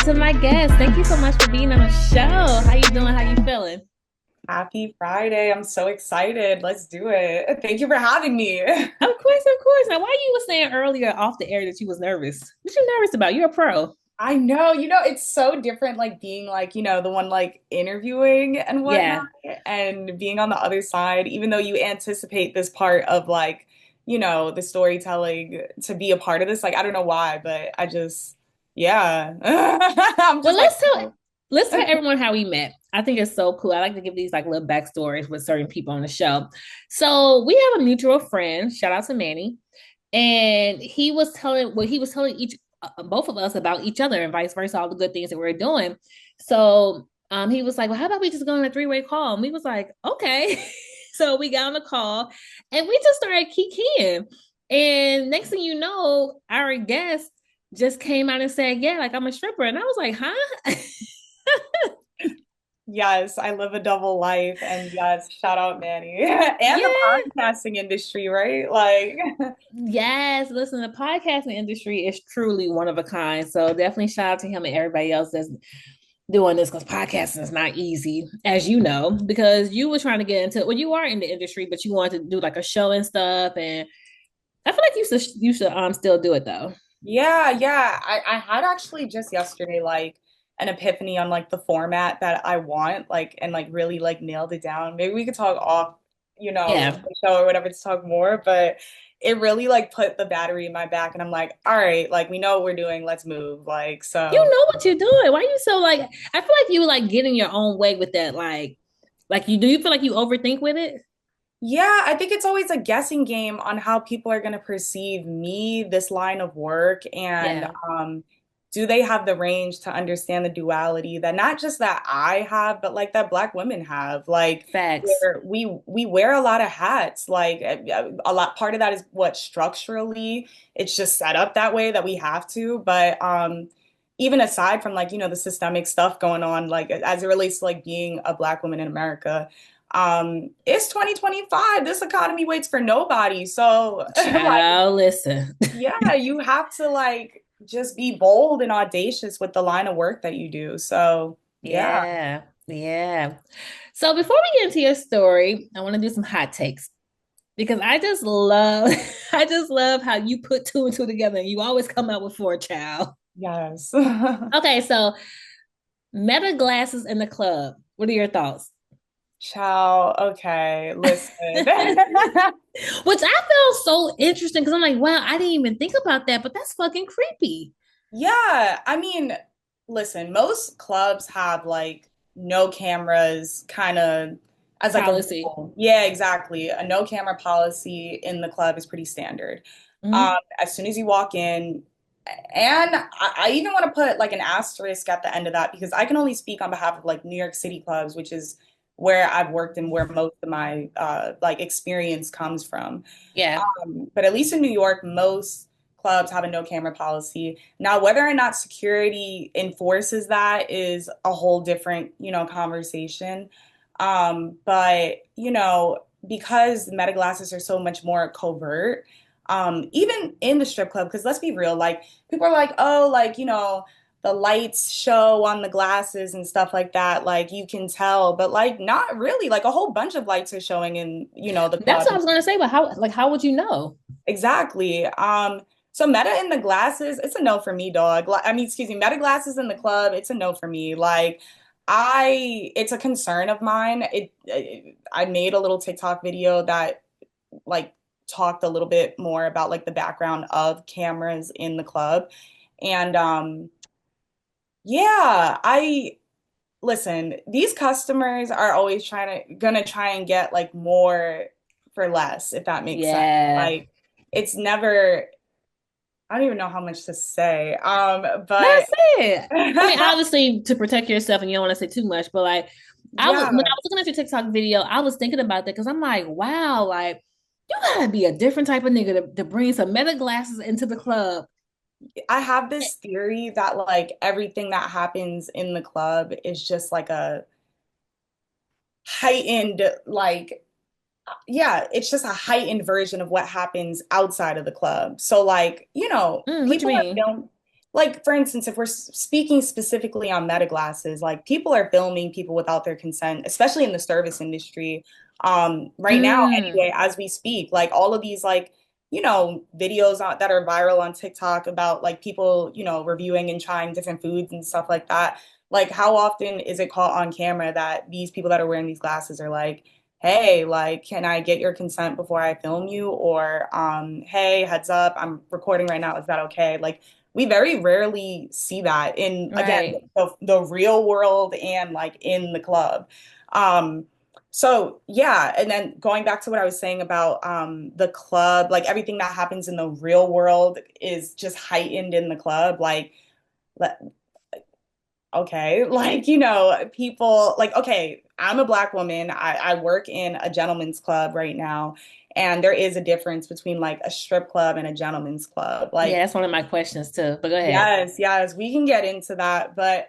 to my guest. Thank you so much for being on the show. How you doing? How you feeling? Happy Friday. I'm so excited. Let's do it. Thank you for having me. Of course, of course. Now, why you were saying earlier off the air that you was nervous? What you nervous about? You're a pro. I know, it's so different like being like, the one like interviewing and whatnot Yeah. and being on the other side, even though you anticipate this part of like, the storytelling to be a part of this. Like, I don't know why, but yeah. I'm Well, just like, let's tell everyone how we met. I think it's so cool. I like to give these like little backstories with certain people on the show. So we have a mutual friend. Shout out to Manny, and he was telling each both of us about each other and vice versa, all the good things that we're doing. So he was like, well, how about we just go on a three-way call? And we was like, okay. So we got on the call and we just started kikiing. And next thing you know, our guest just came out and said, yeah, like I'm a stripper. And I was like, huh? yes, I live a double life. And yes, shout out Manny and the Yeah. podcasting industry, right? Like, Yes. Listen, the podcasting industry is truly one of a kind. So definitely shout out to him and everybody else that's doing this because podcasting is not easy, as you know, because you were trying to get into well, you are in the industry, but you wanted to do like a show and stuff. And I feel like you should still do it though. yeah, yeah. I had actually just yesterday like an epiphany on like the format that I want, like and like really like nailed it down. Maybe we could talk off, Yeah. the show or whatever to talk more, but it really like put the battery in my back and I'm like, all right, like we know what we're doing, let's move. Like You so know what you're doing. Why are you so like I feel like you like getting your own way with that, like you do you feel like you overthink with it? yeah, I think it's always a guessing game on how people are going to perceive me, this line of work, and Yeah. do they have the range to understand the duality that not just that I have, but like that Black women have, like Facts. where we wear a lot of hats, like a lot. Part of that is what structurally it's just set up that way that we have to, but even aside from like the systemic stuff going on, like as it relates to like being a Black woman in America. It's 2025. This economy waits for nobody. So, like, Child, listen. yeah, you have to like just be bold and audacious with the line of work that you do. So, yeah. Yeah. Yeah. So before we get into your story, I want to do some hot takes because I just love I just love how you put two and two together and you always come out with four, child. Yes. Okay, so meta glasses in the club. What are your thoughts? Ciao. Okay, listen. Which I found so interesting because I'm like, wow, I didn't even think about that, but that's fucking creepy. Yeah, I mean, listen, most clubs have like no cameras kind of as like a Policy. rule. Yeah, exactly. A no camera policy in the club is pretty standard. Mhm. As soon as you walk in, and I even want to put like an asterisk at the end of that because I can only speak on behalf of like New York City clubs, which is where I've worked and where most of my like experience comes from. Yeah. But at least in New York, most clubs have a no camera policy. Now, whether or not security enforces that is a whole different, conversation. But, because meta glasses are so much more covert, even in the strip club, because let's be real, like people are like, oh, like, the lights show on the glasses and stuff like that, like you can tell, but like not really. Like a whole bunch of lights are showing in, the That's club. what I was gonna say, but how would you know? Exactly. So meta in the glasses, it's a no for me, dog. I mean, excuse me, meta glasses in the club, it's a no for me. Like, it's a concern of mine. I made a little TikTok video that like talked a little bit more about like the background of cameras in the club. And yeah, I listen, these customers are always gonna try and get like more for less, if that makes sense. Yeah. Like it's never, I don't even know how much to say. But That's it. I mean, obviously to protect yourself and you don't want to say too much, but like when I yeah, was looking at your TikTok video, I was thinking about that because I'm like, wow, like you gotta be a different type of nigga to bring some meta glasses into the club. I have this theory that like everything that happens in the club is just like a heightened, like, yeah, it's just a heightened version of what happens outside of the club. So like, What you people are mean? film like for instance, if we're speaking specifically on meta glasses, like people are filming people without their consent, especially in the service industry. Right now, Mm, anyway, as we speak, like all of these like, videos that are viral on TikTok about like people, reviewing and trying different foods and stuff like that. Like how often is it caught on camera that these people that are wearing these glasses are like, hey, like, can I get your consent before I film you? Or, hey, heads up, I'm recording right now. Is that okay? Like, we very rarely see that in, again, right, the real world and like in the club. Um, so yeah, and then going back to what I was saying about the club, like everything that happens in the real world is just heightened in the club. Like, okay, like, people like, okay, I'm a Black woman. I work in a gentleman's club right now, and there is a difference between like a strip club and a gentleman's club. yeah, Like, that's one of my questions too. But go ahead. yes, yes, we can get into that, but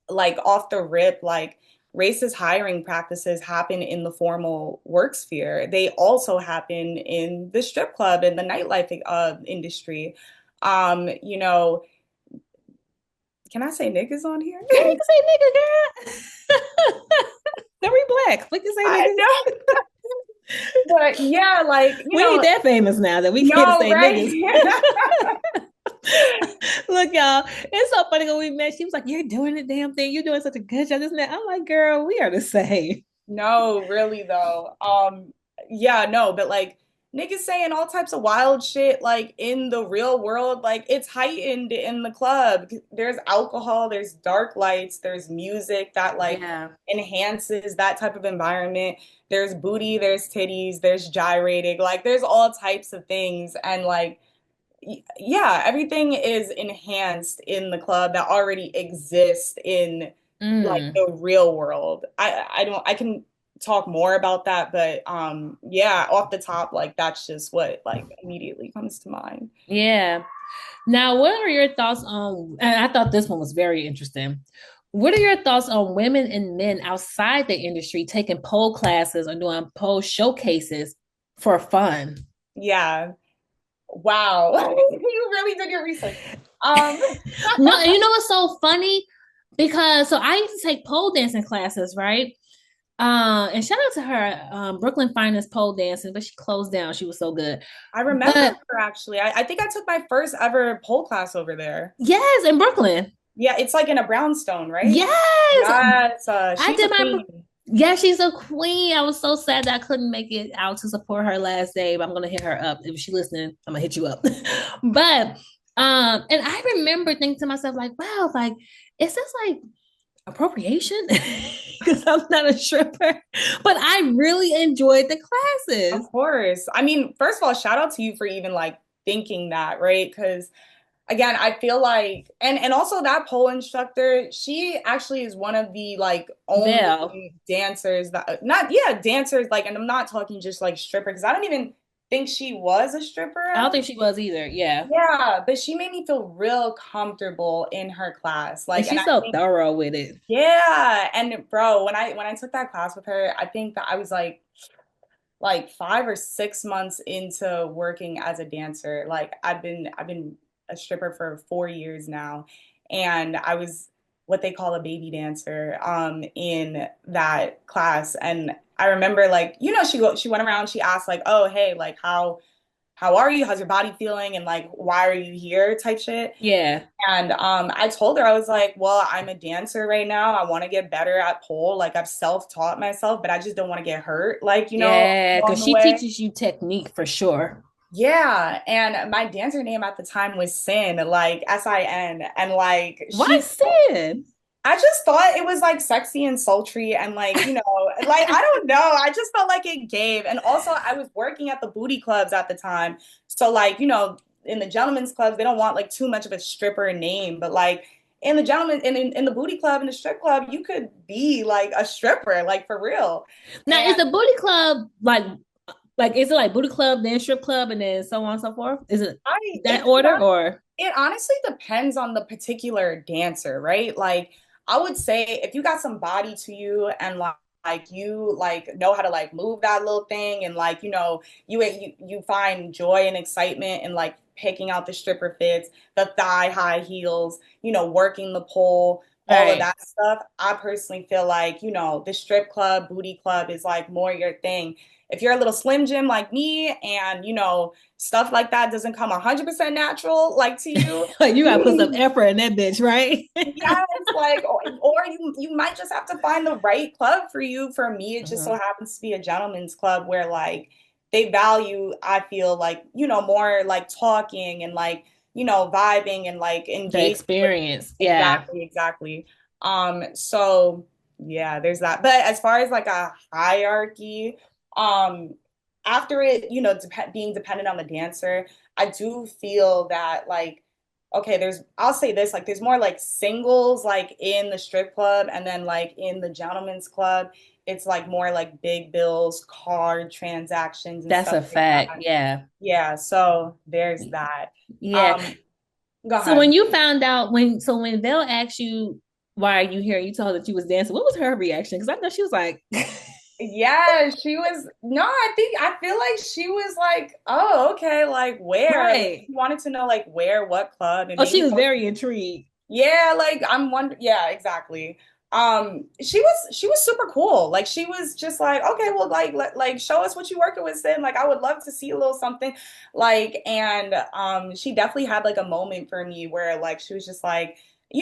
like off the rip, like racist hiring practices happen in the formal work sphere. They also happen in the strip club and the nightlife industry. You know, can I say niggas on here? Yeah, you can say nigga, girl. Then we black. We can say I niggas. know. But yeah, like, We ain't that famous now that we can't no, say niggas. right? Look, y'all, it's so funny when we met. She was like, "You're doing the damn thing. You're doing such a good job." This and that. I'm like, "Girl, we are the same." No, really though. Yeah, no, but like niggas saying all types of wild shit like in the real world, like it's heightened in the club. There's alcohol, there's dark lights, there's music that like Yeah. enhances that type of environment. There's booty, there's titties, there's gyrating, like there's all types of things and like yeah, everything is enhanced in the club that already exists in like Mm. the real world. I can talk more about that, but yeah, off the top, like that's just what like immediately comes to mind. Yeah. Now, what are your thoughts on? And I thought this one was very interesting. What are your thoughts on women and men outside the industry taking pole classes or doing pole showcases for fun? Yeah. Wow. You really did your research. Um No, you know what's so funny? Because so I used to take pole dancing classes, right? And shout out to her, Brooklyn Finest pole dancing, but she closed down. She was so good. I remember But her actually. I think I took my first ever pole class over there. yes, in Brooklyn. Yeah, it's like in a brownstone, right? Yes, Yes, I she's a did my. queen. Yeah, she's a queen. I was so sad that I couldn't make it out to support her last day, but I'm gonna hit her up if she's listening. I'm gonna hit you up. But and I remember thinking to myself like, wow, like is this like appropriation? Because I'm not a stripper, but I really enjoyed the classes. Of course. I mean, first of all, shout out to you for even like thinking that, right? Because again, I feel like and also that pole instructor, she actually is one of the like Vel. only dancers that not yeah, dancers like and I'm not talking just like stripper because I don't even think she was a stripper I at don't the think she was either. Yeah. yeah, but she made me feel real comfortable in her class. And Like and she's I so think thorough with it. yeah, and bro, when I took that class with her, I think that I was like 5 or 6 months into working as a dancer. Like I've been a stripper for 4 years now, and I was what they call a baby dancer in that class. And I remember like she went around, she asked like, oh hey, like how are you? How's your body feeling? And like why are you here? Type shit. Yeah. And I told her, I was like, well, I'm a dancer right now. I want to get better at pole. Like I've self-taught myself, but I just don't want to get hurt, like, Yeah, along because the she way. teaches you technique for sure. Yeah. And my dancer name at the time was Sin, like S-I-N. And like Why Sid? I just thought it was like sexy and sultry and like, like I don't know. I just felt like it gave. And also I was working at the booty clubs at the time. So like, in the gentlemen's clubs, they don't want like too much of a stripper name, but like in the gentleman in the booty club in the strip club, you could be like a stripper, like for real. Now, And is the booty club like is it like booty club, then strip club, and then so on and so forth? Is it I that order or it honestly depends on the particular dancer, right? Like I would say if you got some body to you and like you like know how to like move that little thing and like you find joy and excitement and like picking out the stripper fits, the thigh high heels, working the pole, all of Right. that stuff. I personally feel like, the strip club, booty club is like more your thing. If you're a little slim Jim like me and, stuff like that doesn't come 100% natural like to you. Like you gotta put some effort in that bitch, right? Yes, like or you might just have to find the right club for you. For me, it just so Mhm. happens to be a gentleman's club where like they value, I feel like, more like talking and like, vibing and like The engaging with experience. Yeah. exactly, exactly. So yeah, there's that. But as far as like a hierarchy, um, after it, being dependent on the dancer, I do feel that like okay, I'll say this, like there's more like singles like in the strip club and then like in the gentleman's club, it's like more like big bills, card transactions and That's stuff a like fact. that. Yeah. Yeah, so there's that. Yeah. Um, Go So when ahead. you found out when Vel asked you why are you here, you told her that you was dancing. What was her reaction? Because I know she was like, Yeah, she was no, I feel like she was like, oh, okay, like where? Like right. she wanted to know like where, what club, and Oh, she maybe was very intrigued. yeah, like I'm wondering. Yeah, exactly. She was super cool. Like she was just like, okay, well, like show us what you working with, Sin. Like I would love to see a little something. Like, and she definitely had like a moment for me where like she was just like,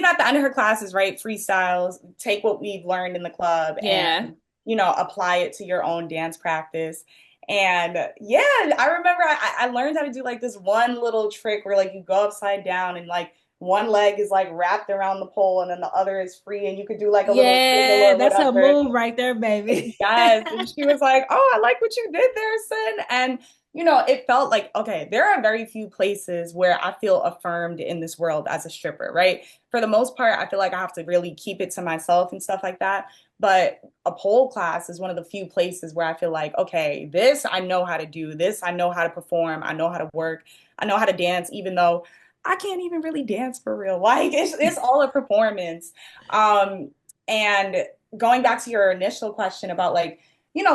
at the end of her classes, right? Freestyles, take what we've learned in the club and Yeah. apply it to your own dance practice. And yeah, I remember I learned how to do like this one little trick where like you go upside down and like one leg is like wrapped around the pole and then the other is free and you could do like a little jiggle Yeah, or that's her whatever. move right there, baby. Yes. And she was like, oh, I like what you did there, Sin. And, it felt like, okay, there are very few places where I feel affirmed in this world as a stripper, right? For the most part, I feel like I have to really keep it to myself and stuff like that. But a pole class is one of the few places where I feel like, okay, this I know how to do, this I know how to perform, I know how to work, I know how to dance, even though I can't even really dance for real. Like it's all a performance. And going back to your initial question about like,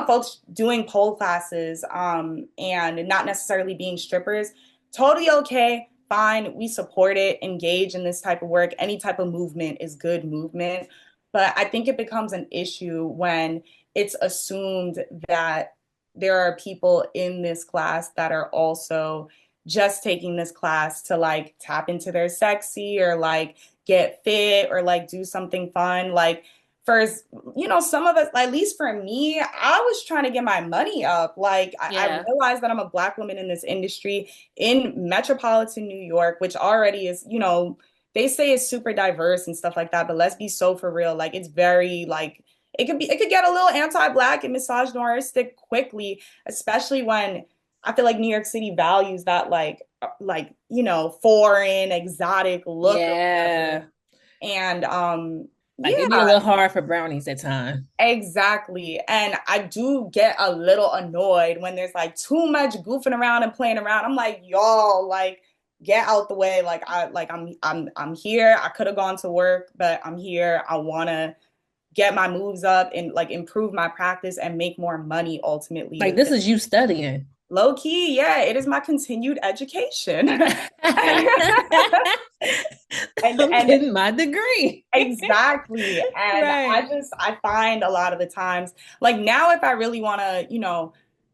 folks doing pole classes and not necessarily being strippers, totally okay, fine. We support it, engage in this type of work. Any type of movement is good movement. But I think it becomes an issue when it's assumed that there are people in this class that are also just taking this class to like tap into their sexy or like get fit or like do something fun. Like first, some of us, at least for me, I was trying to get my money up. Like I Yeah. realized that I'm a Black woman in this industry in metropolitan New York, which already is, they say it's super diverse and stuff like that, but let's be so for real. Like it's very like it could get a little anti-Black and misogynistic quickly, especially when I feel like New York City values that foreign exotic look or whatever. Yeah. And Like it yeah, be a little hard for brownies at times. exactly. And I do get a little annoyed when there's like too much goofing around and playing around. I'm like, y'all, like get out the way. Like I'm here. I could have gone to work, but I'm here. I want to get my moves up and like improve my practice and make more money ultimately. Like this is you studying. Low key, yeah, it is my continued education. and I'm getting my degree. exactly. And Right. I find a lot of the times, like now, if I really want to,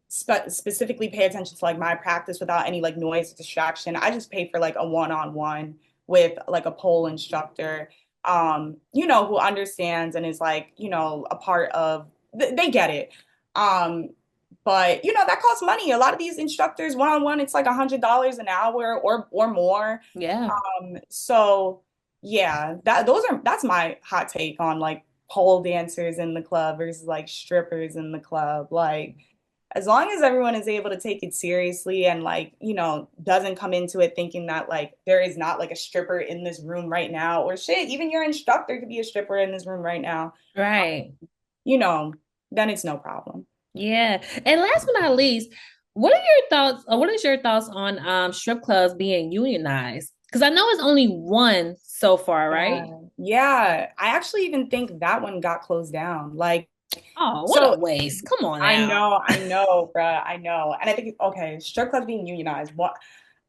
specifically pay attention to like my practice without any like noise or distraction, I just pay for like a one-on-one with like a pole instructor, who understands and is like, a part of, they get it. Um, but that costs money. A lot of these instructors one-on-one, it's like $100 an hour or more. Yeah. So yeah, that's my hot take on like pole dancers in the club versus like strippers in the club. Like as long as everyone is able to take it seriously and like, doesn't come into it thinking that like there is not like a stripper in this room right now or shit, even your instructor could be a stripper in this room right now, Right. you know, then it's no problem. Yeah. And last but not least, what are your thoughts, or what is your thoughts on strip clubs being unionized? Because I know it's only one so far, right? Yeah. Yeah. I actually even think that one got closed down. Like, Oh, what a so waste. Come on now. I know, bruh, I know. And I think, okay, strip clubs being unionized. What?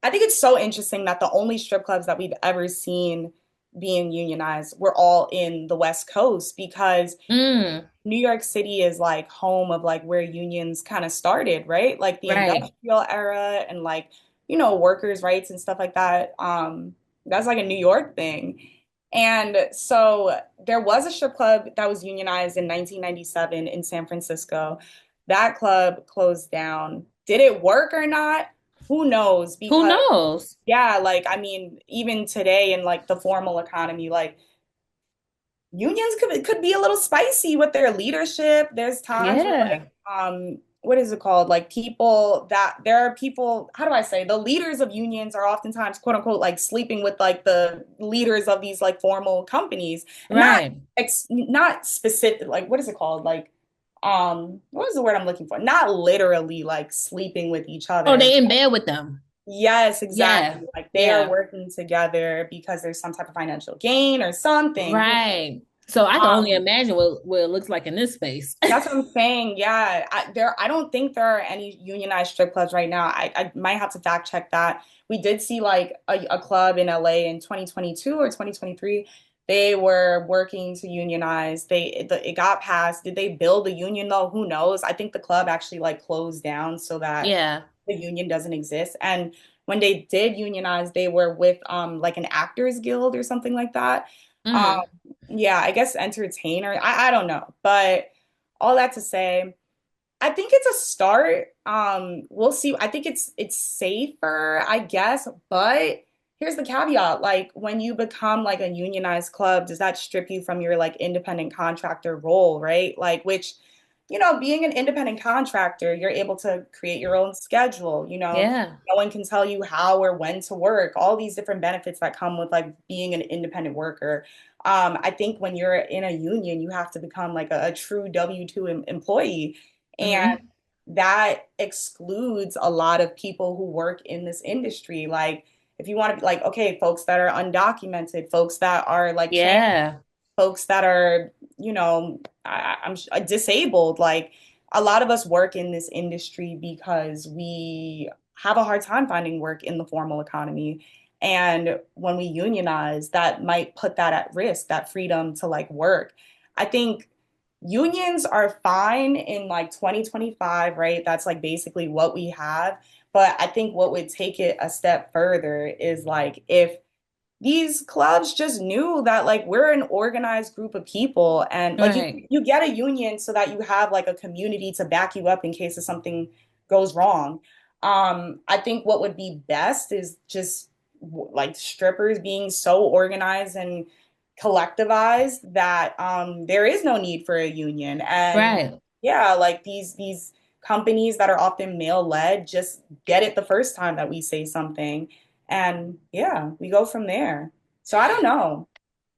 I think it's so interesting that the only strip clubs that we've ever seen being unionized were all in the West Coast because Mm, New York City is like home of like where unions kind of started, right? Like the right. industrial era and like, workers' rights and stuff like that. That's like a New York thing. And so there was a strip club that was unionized in 1997 in San Francisco. That club closed down. Did it work or not? Who knows? Who Because knows? yeah, like I mean, even today in like the formal economy, like unions could be a little spicy with their leadership. There's times where Yeah. like what is it called? Like people that there are people, how do I say, the leaders of unions are oftentimes quote unquote like sleeping with like the leaders of these like formal companies and Right. not specific like what is it called? Like what is the word I'm looking for? Not literally like sleeping with each Oh, other. they in bed with them. Yes, Yeah. exactly. Like they are Yeah. working together because there's some type of financial gain or something. Right. So I can only Um, imagine what it looks like in this space. that's what I'm saying. Yeah, I don't think there are any unionized strip clubs right now. I might have to fact check that. We did see like a club in LA in 2022 or 2023. They were working to unionize. It got passed. Did they build a union though? Who knows? I think the club actually like closed down so that Yeah. the union doesn't exist. And when they did unionize, they were with like an actors guild or something like that. Um, Hmm. yeah, I guess entertainer. I don't know. But all that to say, I think it's a start. We'll see. I think it's safer, I guess, but here's the caveat. Like when you become like a unionized club, does that strip you from your like independent contractor role, right? Like which, being an independent contractor, you're able to create your own schedule, Yeah. no one can tell you how or when to work, all these different benefits that come with like being an independent worker. I think when you're in a union, you have to become like a true W-2 employee. And Hmm. that excludes a lot of people who work in this industry. Like, if you want to be like, okay, folks that are undocumented, folks that are like trans, Yeah. folks that are, I'm disabled, like a lot of us work in this industry because we have a hard time finding work in the formal economy. And when we unionize, that might put that at risk, that freedom to like work. I think unions are fine in like 2025, right? That's like basically what we have. But I think what would take it a step further is like if these clubs just knew that like we're an organized group of people and like you Right. you get a union so that you have like a community to back you up in case of something goes wrong. I think what would be best is just like strippers being so organized and collectivized that there is no need for a union. And Right. yeah, like these companies that are often male led just get it the first time that we say something. And yeah, we go from there. So I don't know.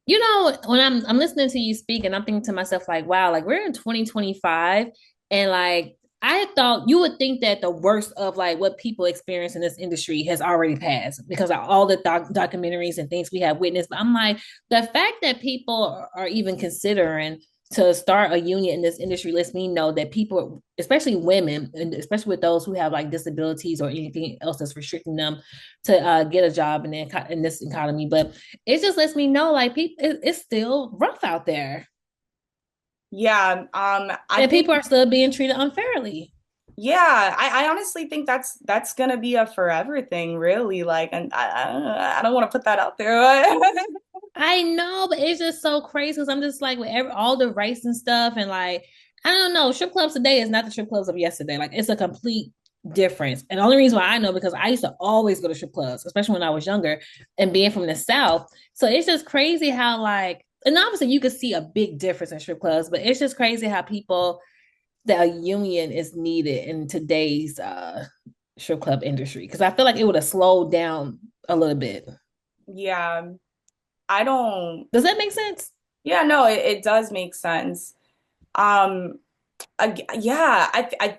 You know, when I'm listening to you speak and I'm thinking to myself like, wow, like we're in 2025 and like I thought you would think that the worst of like what people experience in this industry has already passed because of all the documentaries and things we have witnessed. But I'm like, the fact that people are even considering to start a union in this industry lets me know that people, especially women, and especially with those who have like disabilities or anything else that's restricting them to get a job in this economy. But it just lets me know like people, it's still rough out there, Yeah, I and think people are still being treated unfairly. yeah, I honestly think that's gonna be a forever thing, really. Like, and I don't want to put that out there. I know, but it's just so crazy because I'm just like with all the rights and stuff, and like I don't know, strip clubs today is not the strip clubs of yesterday. Like it's a complete difference. And the only reason why I know because I used to always go to strip clubs, especially when I was younger and being from the South. So it's just crazy how like, and obviously you could see a big difference in strip clubs, but it's just crazy how people that a union is needed in today's strip club industry because I feel like it would have slowed down a little bit. Yeah, I don't. Does that make sense? Yeah, no, it does make sense. Um, yeah,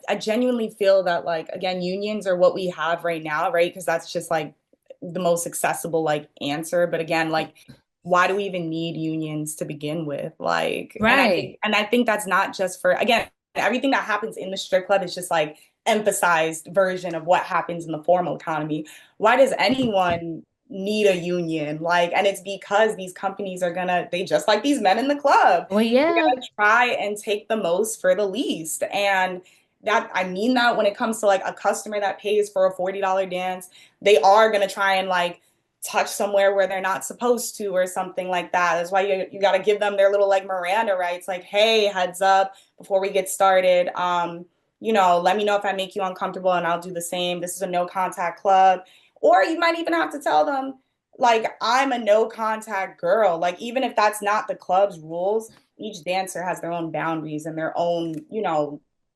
I genuinely feel that like again, unions are what we have right now, right? Because that's just like the most accessible like answer. But again, like why do we even need unions to begin with? Like, Right. and I think that's not just for again, everything that happens in the strip club is just like emphasized version of what happens in the formal economy. Why does anyone need a union? Like, and it's because these companies are gonna, they just like these men in the club. Well, They're yeah. gonna try and take the most for the least. And that, I mean that when it comes to like a customer that pays for a $40 dance, they are gonna try and like touch somewhere where they're not supposed to or something like that. That's why you got to give them their little like Miranda rights, like, hey, heads up before we get started. Let me know if I make you uncomfortable and I'll do the same. This is a no contact club. Or you might even have to tell them, like, I'm a no contact girl. Like, even if that's not the club's rules, each dancer has their own boundaries and their own,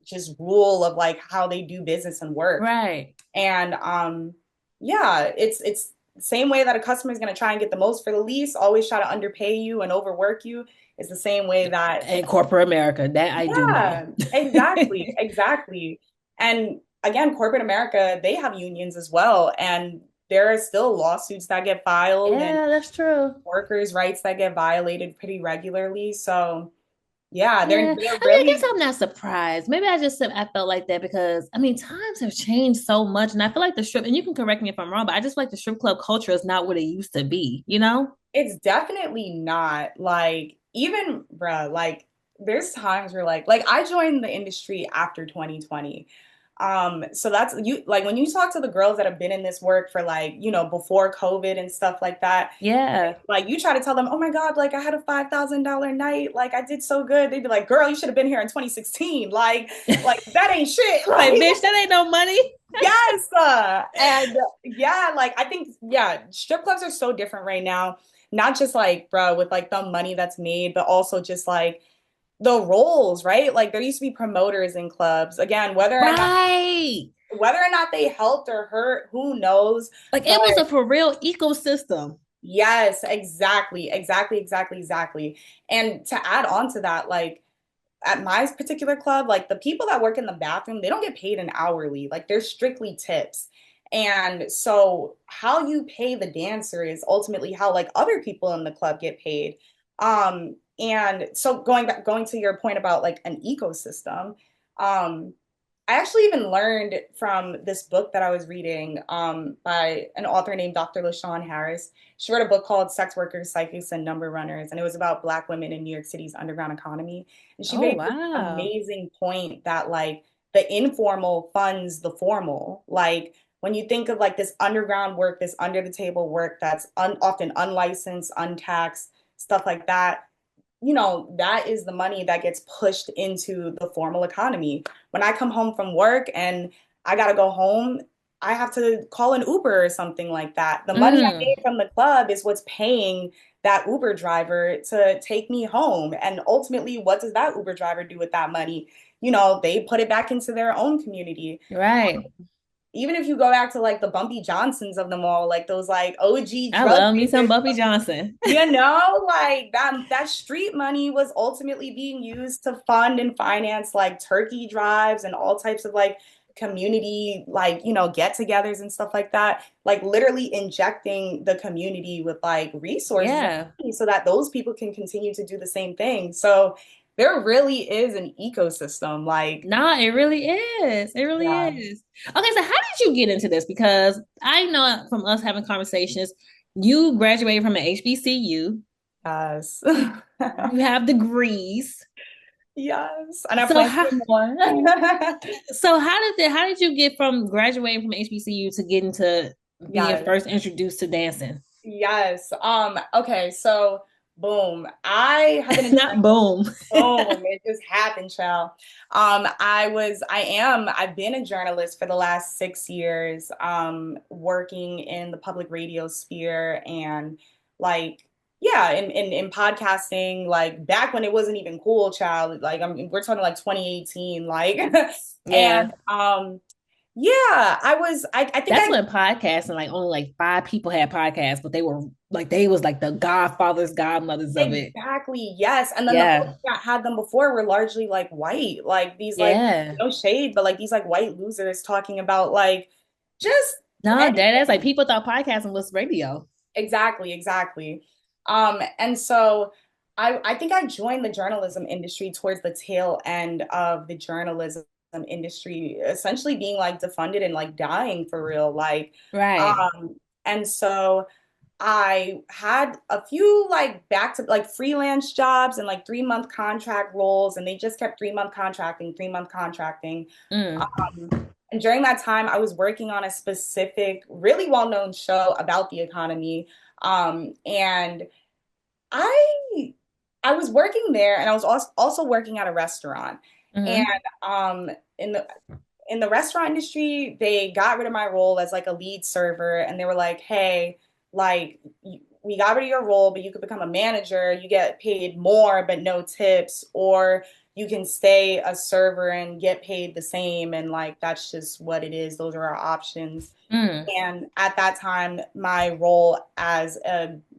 just rule of like how they do business and work. Right. And yeah, it's the same way that a customer is going to try and get the most for the least, always try to underpay you and overwork you, is the same way that In corporate America, that I do yeah, know. exactly, exactly. And again, corporate America, they have unions as well, and there are still lawsuits that get filed and Yeah, that's true. workers' rights that get violated pretty regularly. So yeah, they're Yeah, they're I mean, I guess really I'm not surprised. Maybe I felt like that because I mean, times have changed so much, and I feel like the strip. And you can correct me if I'm wrong, but I just feel like the strip club culture is not what it used to be. You know? it's definitely not like even bruh, like there's times where like I joined the industry after 2020. So that's you like when you talk to the girls that have been in this work for like, before COVID and stuff like that, Yeah. like you try to tell them, oh my God, like I had a $5,000 night, like I did so good. They'd be like, girl, you should have been here in 2016. Like that ain't shit. Like, Like, bitch, that ain't no money. yes. And yeah, like I think, yeah, strip clubs are so different right now. Not just like, bro, with like the money that's made, but also just like the roles, right? Like there used to be promoters in clubs. Again, Right. whether or not they helped or hurt, who knows? Like But it was a for real ecosystem. yes, exactly, exactly, exactly, exactly. And to add on to that, like at my particular club, like the people that work in the bathroom, they don't get paid an hourly. Like they're strictly tips. And so how you pay the dancer is ultimately how like other people in the club get paid. And so going to your point about like an ecosystem, um, I actually even learned from this book that I was reading by an author named Dr. LaShawn Harris. She wrote a book called Sex Workers, Psychics, and Number Runners, and it was about Black women in New York City's underground economy. And she Oh made this wow. amazing point that like the informal funds the formal. Like when you think of like this underground work, this under the table work that's often unlicensed, untaxed, stuff like that, that is the money that gets pushed into the formal economy. When I come home from work and I gotta go home, I have to call an Uber or something like that. The money I Mm, made from the club is what's paying that Uber driver to take me home. And ultimately, what does that Uber driver do with that money? They put it back into their own community. right. Even if you go back to like the Bumpy Johnsons of them all, like those like OG I drug love me some makers, Buffy Johnson. like that street money was ultimately being used to fund and finance like turkey drives and all types of like community like get-togethers and stuff like that, like literally injecting the community with like resources and Yeah. money so that those people can continue to do the same thing. So there really is an ecosystem like No, it really is. It really yeah. is. Okay, so how did you get into this? Because I know from us having conversations, you graduated from an HBCU. Yes. You have degrees. Yes, and I So plan how for more. how did you get from graduating from HBCU to getting to being Yes. first introduced to dancing? Yes. Okay, so boom. I have been in Not boom. boom. It just happened, child. I've been a journalist for the last 6 years, working in the public radio sphere and like yeah, in podcasting, like back when it wasn't even cool, child. Like we're talking like 2018, like and Yeah. yeah, I think That's when podcasting, like only like five people had podcasts, but they was like the godfathers, godmothers of it. exactly, yes. And then the Yeah. folks that had them before were largely like white, like these like Yeah. no shade, but like these like white losers talking about like just No, that's like anything. people thought podcasting was radio. Exactly, exactly. And so I think I joined the journalism industry towards the tail end of the journalism industry essentially being like defunded and like dying for real. Right. And so I had a few like back to like freelance jobs and like 3 month contract roles, and they just kept 3 month contracting, 3 month contracting. Mm. And during that time, I was working on a specific, really well-known show about the economy. And I I was working there, and I was also working at a restaurant. And Mm-hmm. um, in the restaurant industry, they got rid of my role as like a lead server, and they were like, "Hey, like we got rid of your role, but you could become a manager. You get paid more, but no tips, or you can stay a server and get paid the same." And like that's just what it is. Those are our options. Mm. And at that time, my role as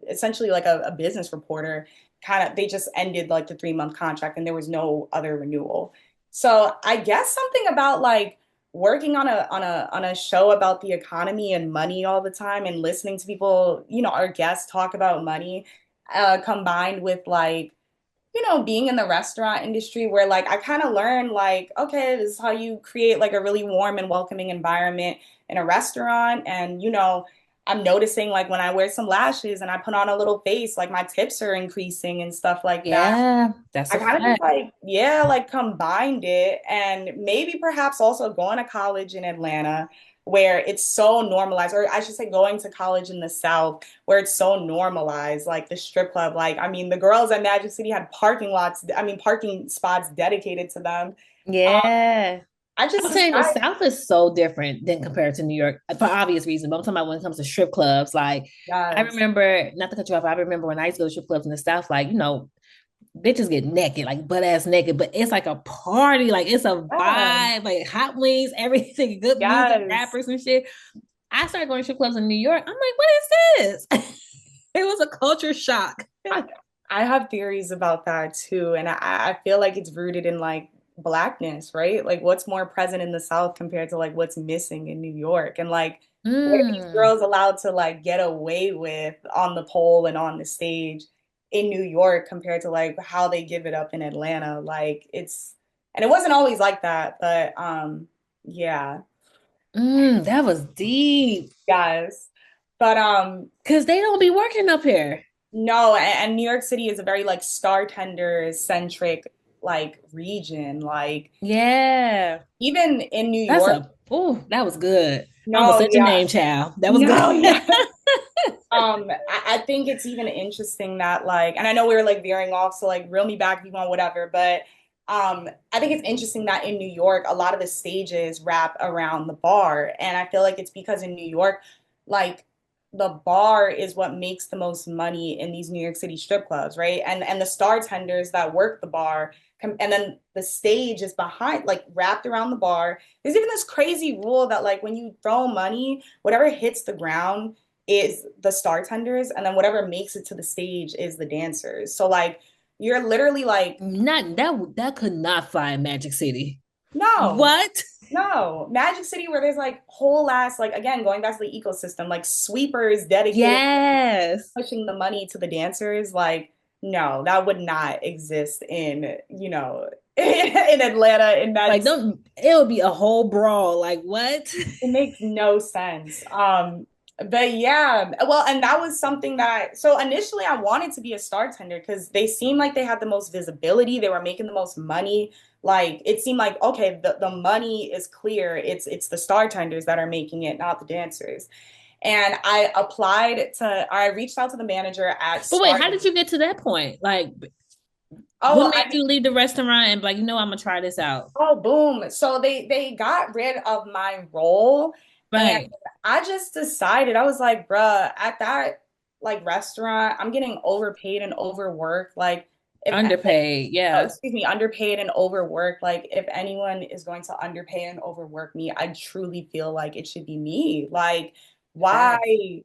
essentially like a business reporter, kind of they just ended like the 3 month contract, and there was no other renewal. So I guess something about like working on a show about the economy and money all the time, and listening to people, our guests talk about money, combined with like being in the restaurant industry, where like I kind of learned like, okay, this is how you create like a really warm and welcoming environment in a restaurant. And I'm noticing like when I wear some lashes and I put on a little face, like my tips are increasing and stuff like that. Yeah, that's I a kind of just fact. like, yeah, like combined it, and maybe perhaps also going to college in Atlanta where it's so normalized, or I should say going to college in the South where it's so normalized, like the strip club. Like, I mean, the girls at Magic City had parking spots dedicated to them. Um, Yeah. I just I'm saying the decided, South is so different than compared to New York for obvious reasons. But I'm talking about when it comes to strip clubs. Like, I yes, remember, not to cut you off, I remember when I used to go to strip clubs in the South, like, bitches get naked, like butt ass naked, but it's like a party, like it's a yeah, vibe, like hot wings, everything, good music, yes. rappers and shit. I started going to strip clubs in New York. I'm like, what is this? It was a culture shock. I, I have theories about that too, and I feel like it's rooted in like blackness, right? Like what's more present in the South compared to like what's missing in New York, and like what are these Mm. girls allowed to like get away with on the pole and on the stage in New York compared to like how they give it up in Atlanta? Like and it wasn't always like that, but yeah, That was deep. guys. But Cause they don't be working up here. no, and New York City is a very like star tender centric like region. Like Yeah. even in New That's York, that was good. I almost no, said your yeah, name, child. That was good. no, yeah. I think it's even interesting that like, and I know we were like veering off, so like reel me back if you want, whatever. But I think it's interesting that in New York, a lot of the stages wrap around the bar, and I feel like it's because in New York, like the bar is what makes the most money in these New York City strip clubs, right? And the star tenders that work the bar, and then the stage is behind, like wrapped around the bar. There's even this crazy rule that like when you throw money, whatever hits the ground is the star tenders, and then whatever makes it to the stage is the dancers. So like you're literally like, Not that could not fly in Magic City. no, What? no. Magic City where there's like whole ass, like again, going back to the ecosystem, like sweepers dedicated to Yes. pushing the money to the dancers, like no, that would not exist in, in Atlanta in Magic Like City. don't it would be a whole brawl. Like what? It makes no sense. But yeah, well, and that was something that, so initially I wanted to be a star tender because they seemed like they had the most visibility, they were making the most money. Like it seemed like, okay, the money is clear. It's the star tenders that are making it, not the dancers. And I reached out to the manager at But wait, Star. how did you get to that point? Like what Oh, made you leave the restaurant and be like, I'm gonna try this out? oh, boom. So they got rid of my role, and Right. I just decided, I was like, bruh, at that like restaurant, I'm getting overpaid and overworked. Like if like, Underpaid. oh, Yeah. excuse me, underpaid and overworked. Like if anyone is going to underpay and overwork me, I truly feel like it should be me. Like Facts. why?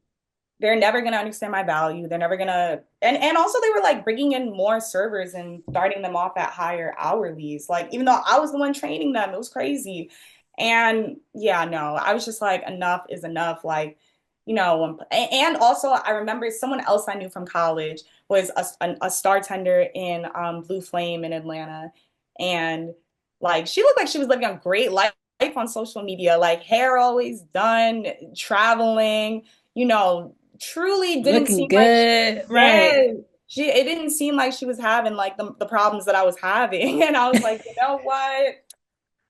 They're never gonna understand my value. They're never gonna, and also they were like bringing in more servers and starting them off at higher hourlies. Like even though I was the one training them, it was crazy. And yeah, no, I was just like, enough is enough. Like, and also I remember someone else I knew from college was a star tender in Blue Flame in Atlanta, and Like she looked like she was living a great life on social media, like hair always done, traveling, truly didn't Looking seem like good. yeah, Right. it didn't seem like she was having like the problems that I was having. And I was like, you know what?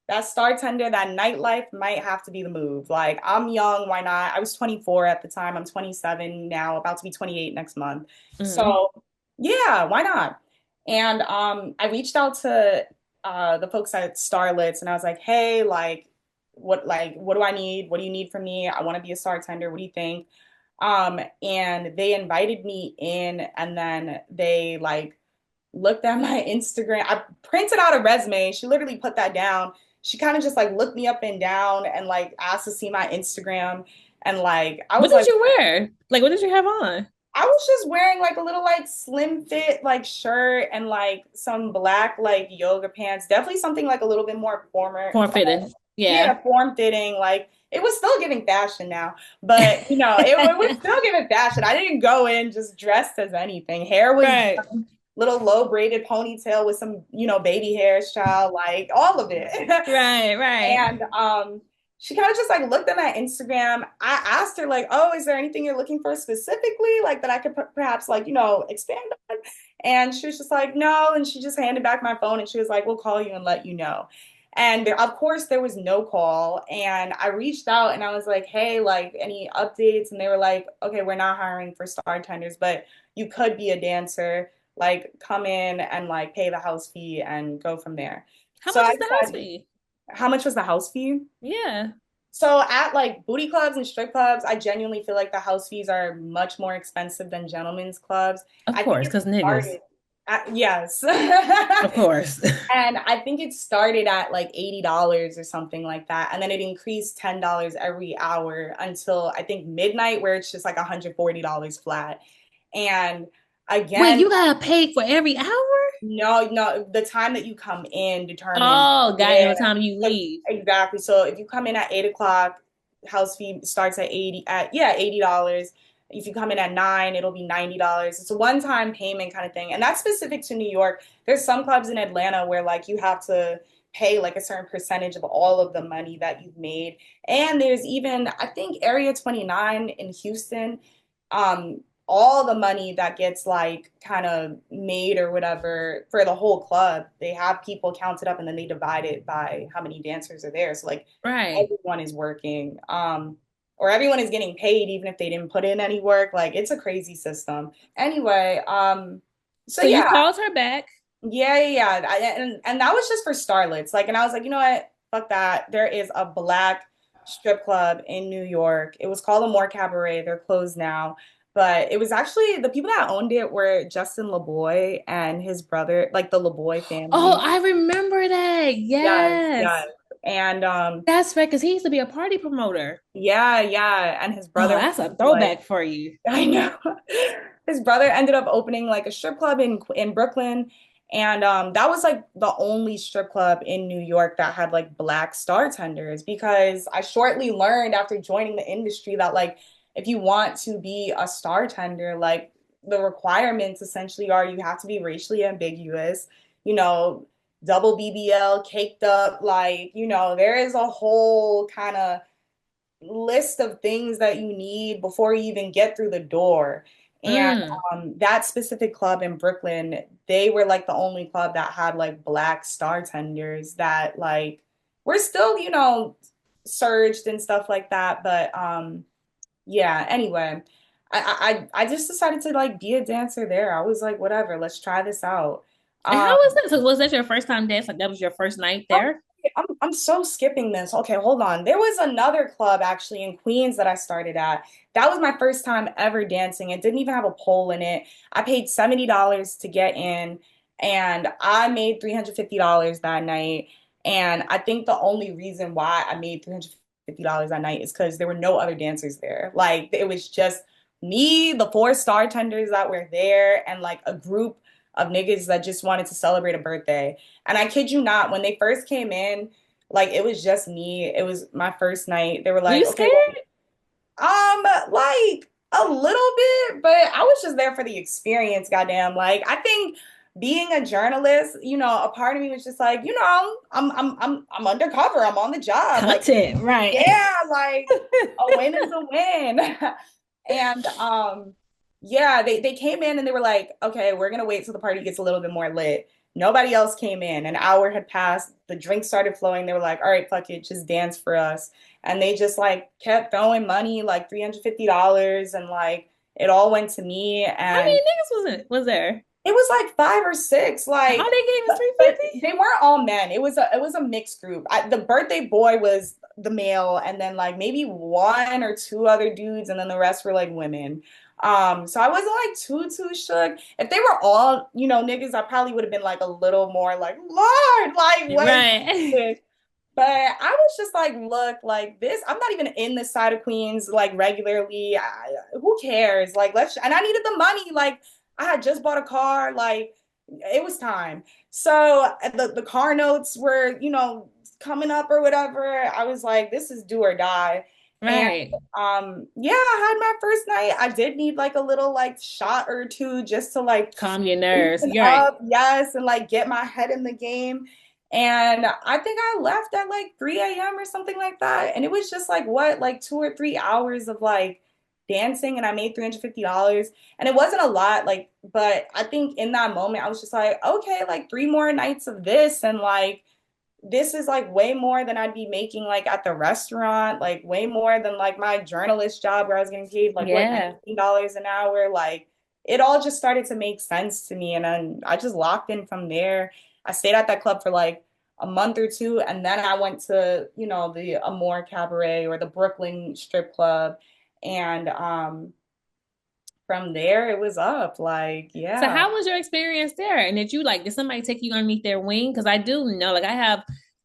That star tender, that nightlife might have to be the move. Like, I'm young, why not? I was 24 at the time. I'm 27 now, about to be 28 next month. Mhm. So, yeah, why not? And I reached out to the folks at Starlets and I was like, hey, what do I need? What do you need from me? I want to be a star tender. What do you think? And they invited me in and then they like looked at my Instagram. I printed out a resume. She literally put that down. She kind of just like looked me up and down and like asked to see my Instagram. And like I What was did like, you wear? Like, what did you have on? I was just wearing like a little like slim fit like shirt and like some black like yoga pants. Definitely something like a little bit more Form fitting. Yeah. yeah, form fitting. Like it was still giving fashion now, but it was still giving fashion. I didn't go in just dressed as anything. Hair was Right. little low braided ponytail with some, baby hairs, child, like all of it. Right. Right. And she kind of just like looked at my Instagram. I asked her like, "Oh, is there anything you're looking for specifically, like that I could perhaps like, expand on?" And she was just like, "No." And she just handed back my phone and she was like, "We'll call you and let you know." And of course, there was no call. And I reached out and I was like, "Hey, like any updates?" And they were like, "Okay, we're not hiring for star tenders, but you could be a dancer. Like come in and like pay the house fee and go from there." How So much I is the house said, fee? how much was the house fee? Yeah. So at like booty clubs and strip clubs, I genuinely feel like the house fees are much more expensive than gentlemen's clubs. Of I think course, it because niggas. started yes. Of course. And I think it started at like $80 or something like that. And then it increased $10 every hour until I think midnight, where it's just like $140 flat. And Wait, again, you gotta pay for every hour? no, no, the time that you come in determines. Oh, got it. Yeah, What time you leave? exactly. So if you come in at 8 o'clock, house fee starts at 80 at yeah, $80. If you come in at 9, it'll be $90. It's a one-time payment kind of thing. And that's specific to New York. There's some clubs in Atlanta where like you have to pay like a certain percentage of all of the money that you've made. And there's even, I think Area 29 in Houston, um, all the money that gets like kind of made or whatever for the whole club, they have people counted up and then they divide it by how many dancers are there. So like Right. everyone is working. Or everyone is getting paid even if they didn't put in any work. Like it's a crazy system. Anyway, so So you yeah, called her back. yeah. And that was just for starlets. Like, and I was like, you know what? Fuck that. There is a black strip club in New York. It was called Amore Cabaret. They're closed now. But it was actually the people that owned it were Justin LeBoy and his brother, like the LeBoy Oh, family. I remember that. Yes, yes. Yes. And That's right, because he used to be a party promoter. yeah. And his Oh, brother that's a like throwback for you. I know. His brother ended up opening like a strip club in Brooklyn, and that was like the only strip club in New York that had like black star tenders because I shortly learned after joining the industry that like if you want to be a star tender, like the requirements essentially are you have to be racially ambiguous, you know, double BBL, caked up, like, there is a whole kind of list of things that you need before you even get through the door. And Mm. that specific club in Brooklyn, they were like the only club that had like black star tenders that like were still, surged and stuff like that. But yeah, anyway, I just decided to like be a dancer there. I was like, whatever, let's try this out. And how Um, was that? So was that your first time dance? Like that was your first night Oh, there? I'm so skipping this. Okay, hold on. There was another club actually in Queens that I started at. That was my first time ever dancing. It didn't even have a pole in it. I paid $70 to get in, and I made $350 that night. And I think the only reason why I made $350 that night is because there were no other dancers there. Like it was just me, the four star tenders that were there, and like a group of niggas that just wanted to celebrate a birthday. And I kid you not, when they first came in, like it was just me. It was my first night. They were Were like, you okay, scared? like a little bit, but I was just there for the experience, goddamn. Like I think being a journalist, a part of me was just like, I'm undercover. I'm on the job. Like, Content, right. yeah, like a win is a win. And yeah, they came in and they were like, okay, we're gonna wait till the party gets a little bit more lit. Nobody else came in. An hour had passed. The drinks started flowing. They were like, all right, fuck it, just dance for us. And they just like kept throwing money, like $350, and like it all went to me. How And many niggas was there? it was like five or six, How like, they gave us but 350? they weren't all men. It was a mixed group. The birthday boy was the male, and then like maybe one or two other dudes, and then the rest were like women. So I wasn't like too shook. If they were all, niggas, I probably would have been like a little more like, Lord, like what is Right. this? But I was just like, look, like this, I'm not even in the side of Queens like regularly. Who cares? Like, and I needed the money. Like, I had just bought a car. Like, it was time. So the car notes were, coming up or whatever. I was like, this is do or die. And Right. yeah, I had my first night. I did need like a little like shot or two just to like Calm your nerves. loosen You're right. up, yes, and like get my head in the game. And I think I left at like 3 a.m. or something like that. And it was just like what, like 2 or 3 hours of like dancing, and I made $350. And it wasn't a lot, like, but I think in that moment I was just like, okay, like 3 more nights of this, and like this is like way more than I'd be making like at the restaurant, like way more than like my journalist job where I was getting paid like what, Yeah. $19 an hour. Like it all just started to make sense to me. And then I just locked in from there. I stayed at that club for like a month or two, and then I went to, the Amore Cabaret or the Brooklyn Strip Club. And from there it was up. Like, So yeah. how was your experience there? And did somebody take you underneath their wing? Because I do know, like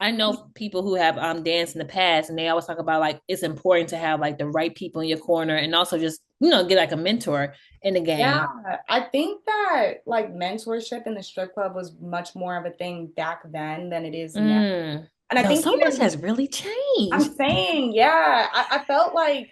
I know people who have danced in the past, and they always talk about like it's important to have like the right people in your corner, and also just get like a mentor in the Yeah, game. I think that like mentorship in the strip club was much more of a thing back then than it is now. Mm. And I No, think so much even has really changed. I'm saying, yeah, I felt like,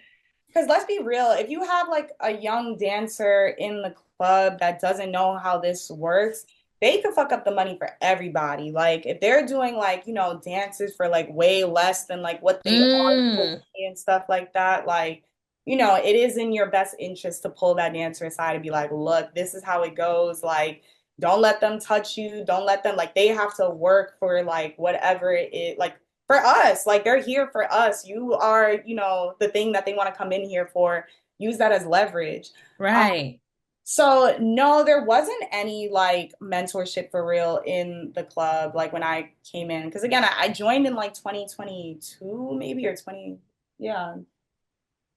because let's be real, if you have like a young dancer in the club that doesn't know how this works, they could fuck up the money for everybody. Like if they're doing like, dances for like way less than like what they are supposed Mm. to pay and stuff like that, like, it is in your best interest to pull that dancer aside and be like, look, this is how it goes. Like, don't let them touch you. Don't let them, like, they have to work for like whatever it is. Like, for us, like they're here for us. You are, the thing that they want to come in here for. Use that as leverage. Right. So no, there wasn't any like mentorship for real in the club, like when I came in. Because again, I joined in like 2022, maybe, or 20, yeah,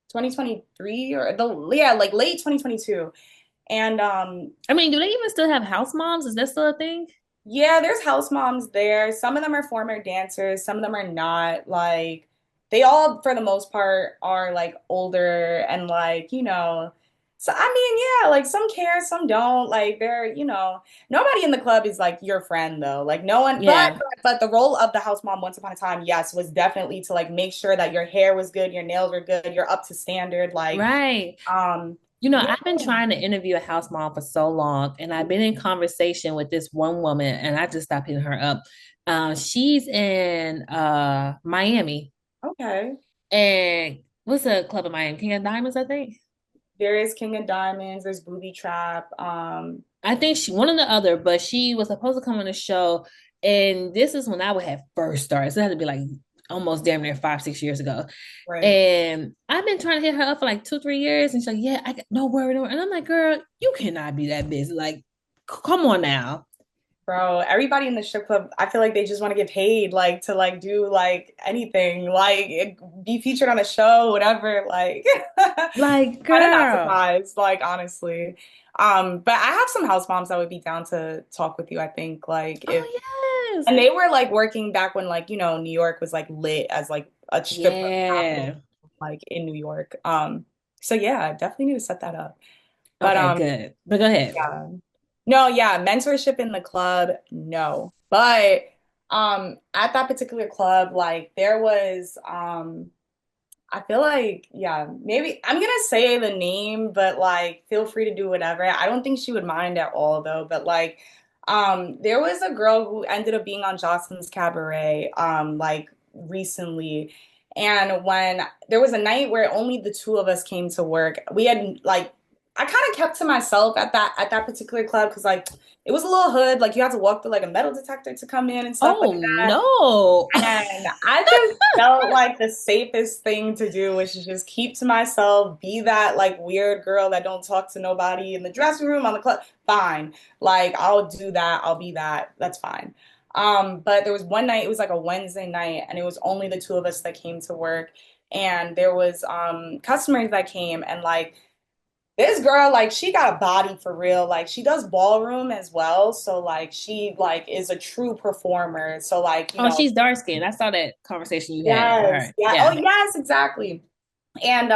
2023, or yeah, like late 2022. And I mean, do they even still have house moms? Is that still a thing? yeah, there's house moms there. Some of them are former dancers, some of them are not. Like, they all, for the most part, are like older and like, So, I mean, yeah, like some care, some don't. Like, nobody in the club is like your friend though. Like, no one, but, Yeah. but the role of the house mom once upon a time, yes, was definitely to like make sure that your hair was good, your nails were good, you're up to standard. Like, Right. yeah. I've been trying to interview a house mom for so long, and I've been in conversation with this one woman, and I just stopped hitting her up. She's in Miami, Okay. and what's the club in Miami? King of Diamonds, I think. There is King of Diamonds, there's Booby Trap. I think she one or the other, but she was supposed to come on the show, and this is when I would have first started. So it had to be like almost damn near 5, 6 years ago. Right. And I've been trying to hit her up for like 2, 3 years, and she's like, "Yeah, I got no worry, no worry." And I'm like, "Girl, you cannot be that busy. Like, come on now." Bro, everybody in the strip club, I feel like they just want to get paid, like to like do like anything, like be featured on a show, whatever. Like, Like, kind of not girl. surprised, like honestly. But I have some house moms that would be down to talk with you, I think, like if, Oh yes. and they were like working back when like, New York was like lit as like a strip club capital, Yeah. like in New York. So yeah, definitely need to set that up. But Okay, good. But go ahead. yeah. No, yeah, mentorship in the club, no. But at that particular club, like there was I feel like, yeah, maybe I'm gonna say the name, but like feel free to do whatever. I don't think she would mind at all though, but like There was a girl who ended up being on Jocelyn's Cabaret, like recently. And when there was a night where only the two of us came to work, we had like I kind of kept to myself at that particular club because like it was a little hood, like you had to walk through like a metal detector to come in and stuff like Oh that. no. And I just felt like the safest thing to do was to just keep to myself, be that like weird girl that don't talk to nobody in the dressing room, on the club. Fine. Like I'll do that. I'll be that. That's fine. But there was one night, it was like a Wednesday night, and it was only the two of us that came to work. And there was customers that came and like this girl, like, she got a body for real. Like, she does ballroom as well. So, like, she, like, is a true performer. So, like, you Oh, know, she's dark skinned. I saw that conversation you had with yes, her. yeah. Oh, Yeah. yes, exactly. And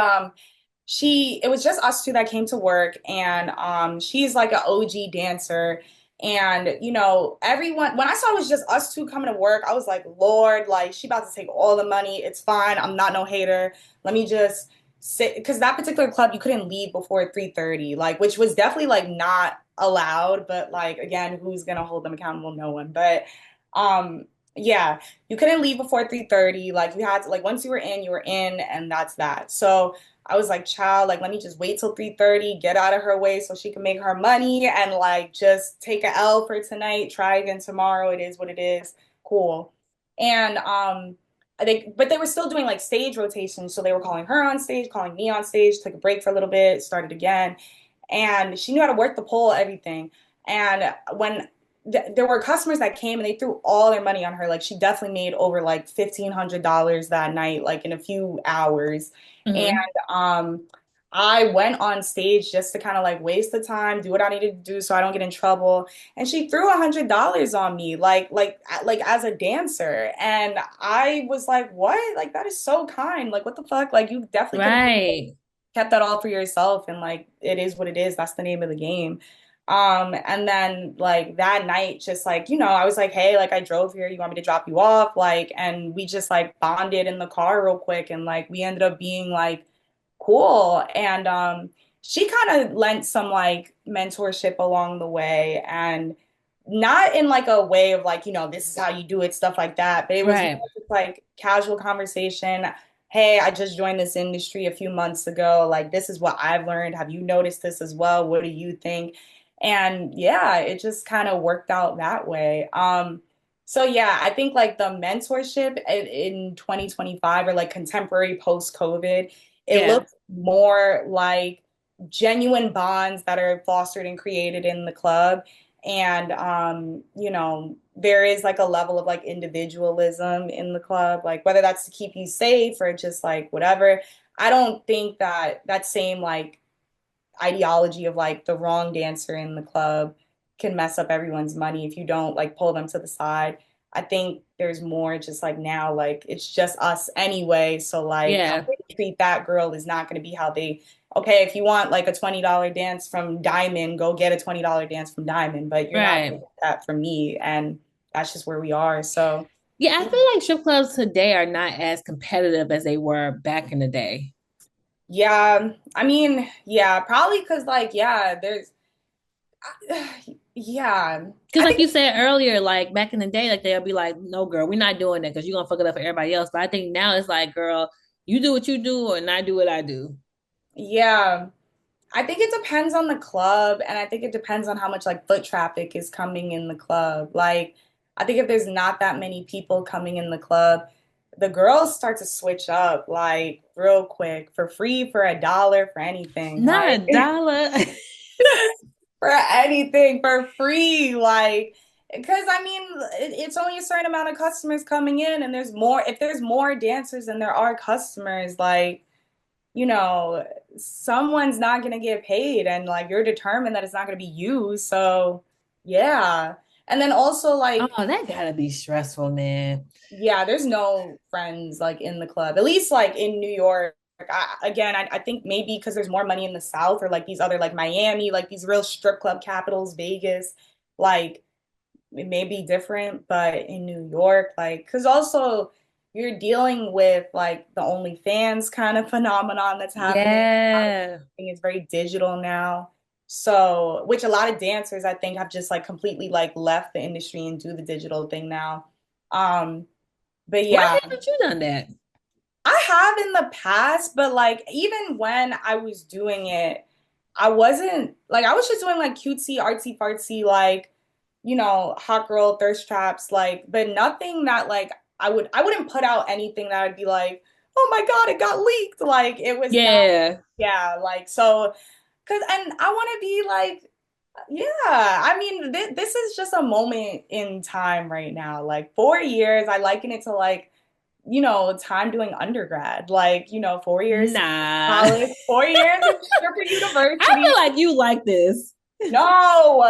it was just us two that came to work, and she's like an OG dancer. And you know, everyone when I saw it was just us two coming to work, I was like, Lord, like she about to take all the money. It's fine. I'm not no hater. Let me just sit because that particular club you couldn't leave before 3:30, like which was definitely like not allowed, but like again, who's gonna hold them accountable? No one. But um yeah, you couldn't leave before 3:30. Like you had to like once you were in, and that's that. So I was like, child, like let me just wait till 3:30, get out of her way so she can make her money and like just take a L for tonight, try again tomorrow. It is what it is. Cool. And I think but they were still doing like stage rotations. So they were calling her on stage, calling me on stage, took a break for a little bit, started again. And she knew how to work the pole, everything. And when there were customers that came and they threw all their money on her. Like she definitely made over like $1,500 that night, like in a few hours. And Hmm. um, I went on stage just to kind of like waste the time, do what I needed to do so I don't get in trouble. And she threw $100 on me, like as a dancer. And I was like, what? Like that is so kind. Like what the fuck? Like you definitely could have Right. kept that all for yourself and like it is what it is. That's the name of the game. And then like that night, just like, you know, I was like, hey, like I drove here, you want me to drop you off? Like, and we just like bonded in the car real quick and like we ended up being like cool. And she kind of lent some like mentorship along the way and not in like a way of like, you know, this is how you do it, stuff like that, but it was Right. more just like casual conversation. Hey, I just joined this industry a few months ago. Like, this is what I've learned. Have you noticed this as well? What do you think? And yeah, it just kind of worked out that way. So yeah, I think like the mentorship in 2025 or like contemporary post-COVID, it Yeah. looks more like genuine bonds that are fostered and created in the club. And you know, there is like a level of like individualism in the club, like whether that's to keep you safe or just like whatever. I don't think that that same like ideology of like the wrong dancer in the club can mess up everyone's money if you don't like pull them to the side. I think there's more just like now, like it's just us anyway. So like how Yeah. they treat that girl is not going to be how they, okay, if you want like a $20 dance from Diamond, go get a $20 dance from Diamond, but you're not going Right. to get that from me. And that's just where we are. So Yeah, I feel like strip clubs today are not as competitive as they were back in the day. yeah, I mean, yeah, probably because like, yeah, yeah, Because, I like think. you said earlier, like back in the day, like they'll be like, "No, girl, we're not doing that because you're gonna fuck it up for everybody else." But I think now it's like, "Girl, you do what you do, and I do what I do." Yeah, I think it depends on the club, and I think it depends on how much like foot traffic is coming in the club. Like, I think if there's not that many people coming in the club, the girls start to switch up like real quick for free, for $1, for anything. Not a Like, dollar. for anything, for free. Like, because I mean, it's only a certain amount of customers coming in, and there's more, if there's more dancers than there are customers, like, you know, someone's not going to get paid and like you're determined that it's not going to be you. So, yeah. And then also Oh, like that gotta be stressful, man. yeah, there's no friends like in the club. At least like in New York. I think maybe because there's more money in the South or like these other like Miami, like these real strip club capitals, Vegas, like it may be different, but in New York, like, because also you're dealing with like the OnlyFans kind of phenomenon that's happening. Yeah. It's very digital now. So, which a lot of dancers I think have just like completely like left the industry and do the digital thing now. Um, but Why yeah, haven't you done that? I have in the past, but like even when I was doing it, I wasn't like I was just doing like cutesy, artsy fartsy, like, hot girl thirst traps, like, but nothing that like I wouldn't put out anything that I'd be like, oh my God, it got leaked. Like it was not, Yeah. yeah, like so, and I want to be like, yeah, I mean, this is just a moment in time right now. Like 4 years, I liken it to like, time doing undergrad, like, 4 years Nah. college, 4 years in stripper I feel university. like you like this. No,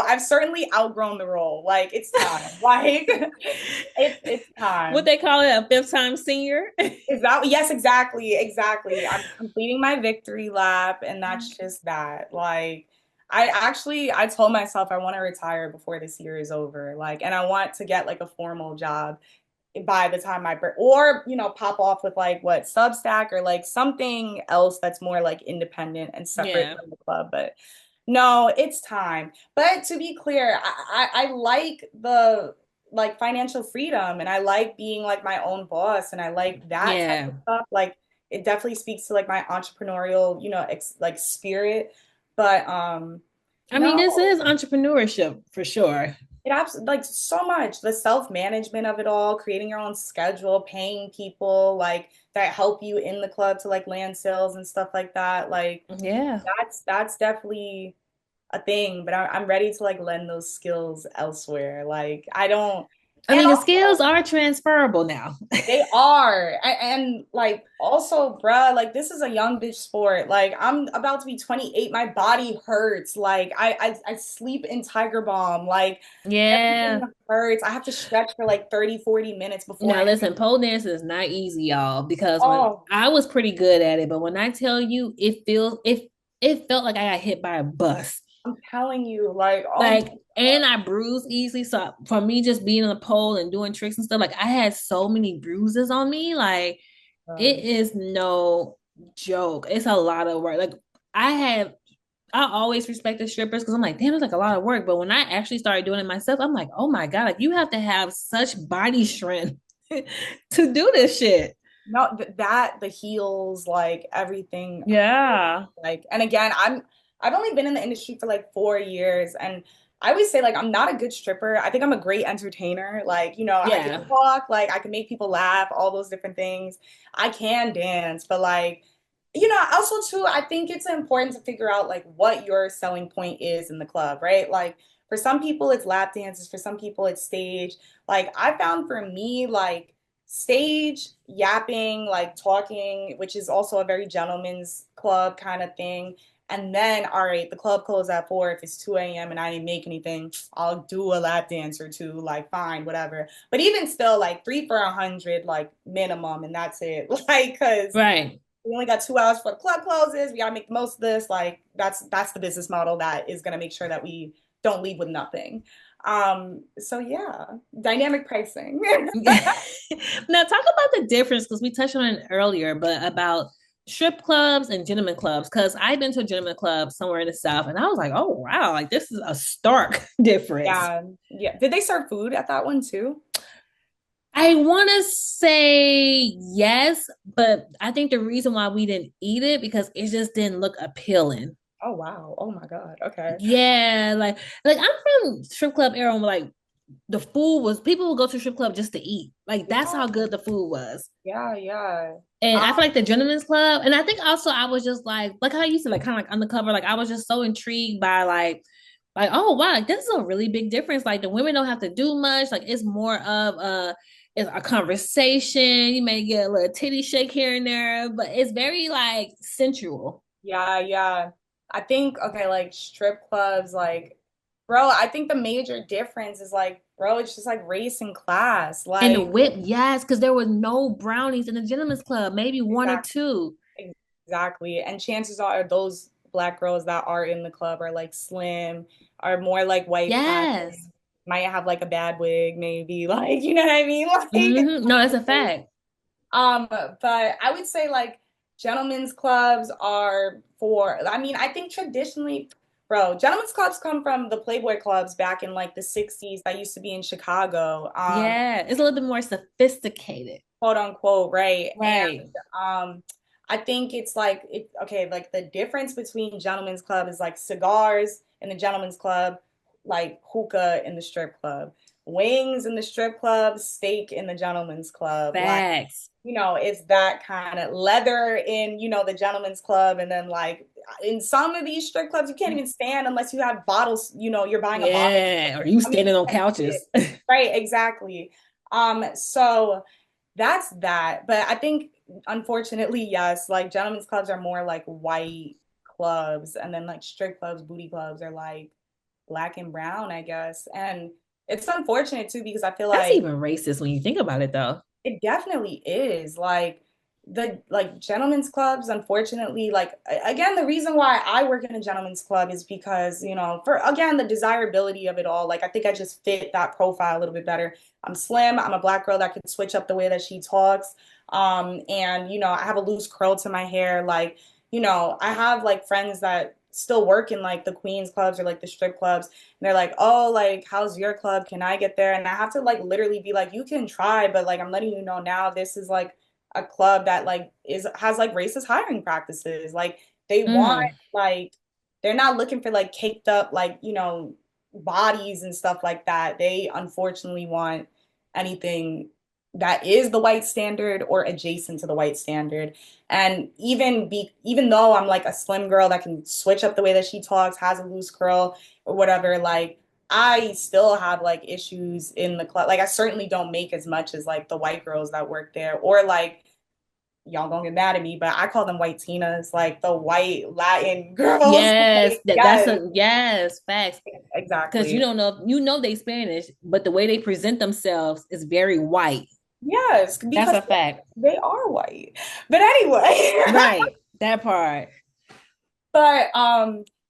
I've certainly outgrown the role. Like it's time. Like it's What time. they call it, a fifth time senior. Is that yes, exactly, exactly. I'm completing my victory lap, and that's just that. Like I told myself I want to retire before this year is over. Like, and I want to get like a formal job by the time or pop off with like what Substack or like something else that's more like independent and separate Yeah. from the club. But no, it's time. But to be clear, I like the like financial freedom, and I like being like my own boss, and I like that type Yeah. of stuff. Like it definitely speaks to like my entrepreneurial, like spirit. But I mean, no, this is entrepreneurship for sure. it absolutely like so much the self-management of it all, creating your own schedule, paying people like that help you in the club to like land sales and stuff like that. Like Yeah. that's definitely a thing, but I'm ready to like lend those skills elsewhere. Like I don't, I and mean, the skills also are transferable now. they are, and like also, bruh, like this is a young bitch sport. Like I'm about to be 28, my body hurts. Like I sleep in Tiger Balm. Like everything Yeah. hurts. I have to stretch for like 30, 40 minutes before Now I. listen, pole dance is not easy, y'all, because when Oh, I was pretty good at it, but when I tell you it felt like I got hit by a bus. I'm telling you, like, oh Like, and I bruise easily. So for me, just being on the pole and doing tricks and stuff, like I had so many bruises on me. Like, my it God. is no joke. It's a lot of work. Like I have I always respected strippers because I'm like, damn, it's like a lot of work. But when I actually started doing it myself, I'm like, oh my God, like you have to have such body strength to do this shit. No, that the heels, like everything. Yeah. Like, and again, I've only been in the industry for like 4 years, and I always say like I'm not a good stripper. I think I'm a great entertainer. Like, I can Yeah. talk, like I can make people laugh, all those different things. I can dance, but like, also too, I think it's important to figure out like what your selling point is in the club, right? Like for some people it's lap dances, for some people it's stage. Like I found for me, like stage yapping, like talking, which is also a very gentleman's club kind of thing. And then, all right, the club closed at 4. If it's 2 a.m. and I didn't make anything, I'll do a lap dance or two, like fine, whatever. But even still, like 3 for 100, like minimum, and that's it. Like, because Right. we only got 2 hours before the club closes. We gotta make the most of this. Like, that's the business model that is gonna make sure that we don't leave with nothing. So yeah, dynamic pricing. Now talk about the difference because we touched on it earlier, but about strip clubs and gentlemen clubs. Because I've been to a gentleman club somewhere in the South, and I was like, oh wow, like this is a stark difference. Yeah, yeah. Did they serve food at that one too? I want to say yes, but I think the reason why we didn't eat it because it just didn't look appealing. Oh wow. Oh my God. Okay. Yeah, like I'm from strip club era, and like the food was people would go to strip club just to eat. Like that's Yeah, how good the food was. yeah, yeah. And I Um, feel like the gentleman's club, and I think also I was just like how you said, like kind of like undercover. Like I was just so intrigued by like oh wow, like this is a really big difference. Like the women don't have to do much. Like it's more of it's a conversation. You may get a little titty shake here and there, but it's very like sensual. yeah, yeah. I think okay, like strip clubs, like, bro, I think the major difference is like, bro, it's just like race and class. And the Like, whip, yes, because there was no brownies in the gentleman's club, maybe one or exactly, two. exactly. And chances are those black girls that are in the club are like slim, are more like white Yes. passing, might have like a bad wig, maybe. Like, you know what I mean? No, that's a fact. But I would say like gentlemen's clubs are for, I mean, I think traditionally, Bro, gentlemen's clubs come from the Playboy clubs back in like the 60s that used to be in Chicago. Yeah, it's a little bit more sophisticated. Quote unquote, right? And Right. I think it's like okay, like the difference between gentlemen's club is like cigars in the gentlemen's club, like hookah in the strip club, wings in the strip club, steak in the gentlemen's club. Like, Facts. it's that kind of leather in, the gentlemen's club, and then like in some of these strip clubs, you can't even stand unless you have bottles, you're buying a bottle. Yeah, or you I mean, standing on couches. right, exactly. So that's that. But I think, unfortunately, yes, like gentlemen's clubs are more like white clubs, and then like strip clubs, booty clubs are like black and brown, I guess. And it's unfortunate too because I feel That's like even racist when you think about it, though. it definitely is. Like the like gentlemen's clubs, unfortunately, like again, the reason why I work in a gentlemen's club is because, for again the desirability of it all. Like I think I just fit that profile a little bit better. I'm slim, I'm a black girl that can switch up the way that she talks. And I have a loose curl to my hair. Like, I have like friends that still work in like the queens clubs or like the strip clubs, and they're like, oh, like, how's your club? Can I get there? And I have to like literally be like, you can try, but like I'm letting you know now, this is like a club that like has like racist hiring practices. Like they want Mm. like they're not looking for like caked up like, bodies and stuff like that. They unfortunately want anything that is the white standard or adjacent to the white standard. And even though I'm like a slim girl that can switch up the way that she talks, has a loose curl or whatever, like I still have like issues in the club. Like I certainly don't make as much as like the white girls that work there, or like y'all gonna get mad at me, but I call them white Tinas, like the white Latin girls. Yes, Like, that's yes, a yes, facts. Because you exactly. don't know, they Spanish, but the way they present themselves is very white. Yes, That's because a fact. they are white. But anyway, Right. That part. but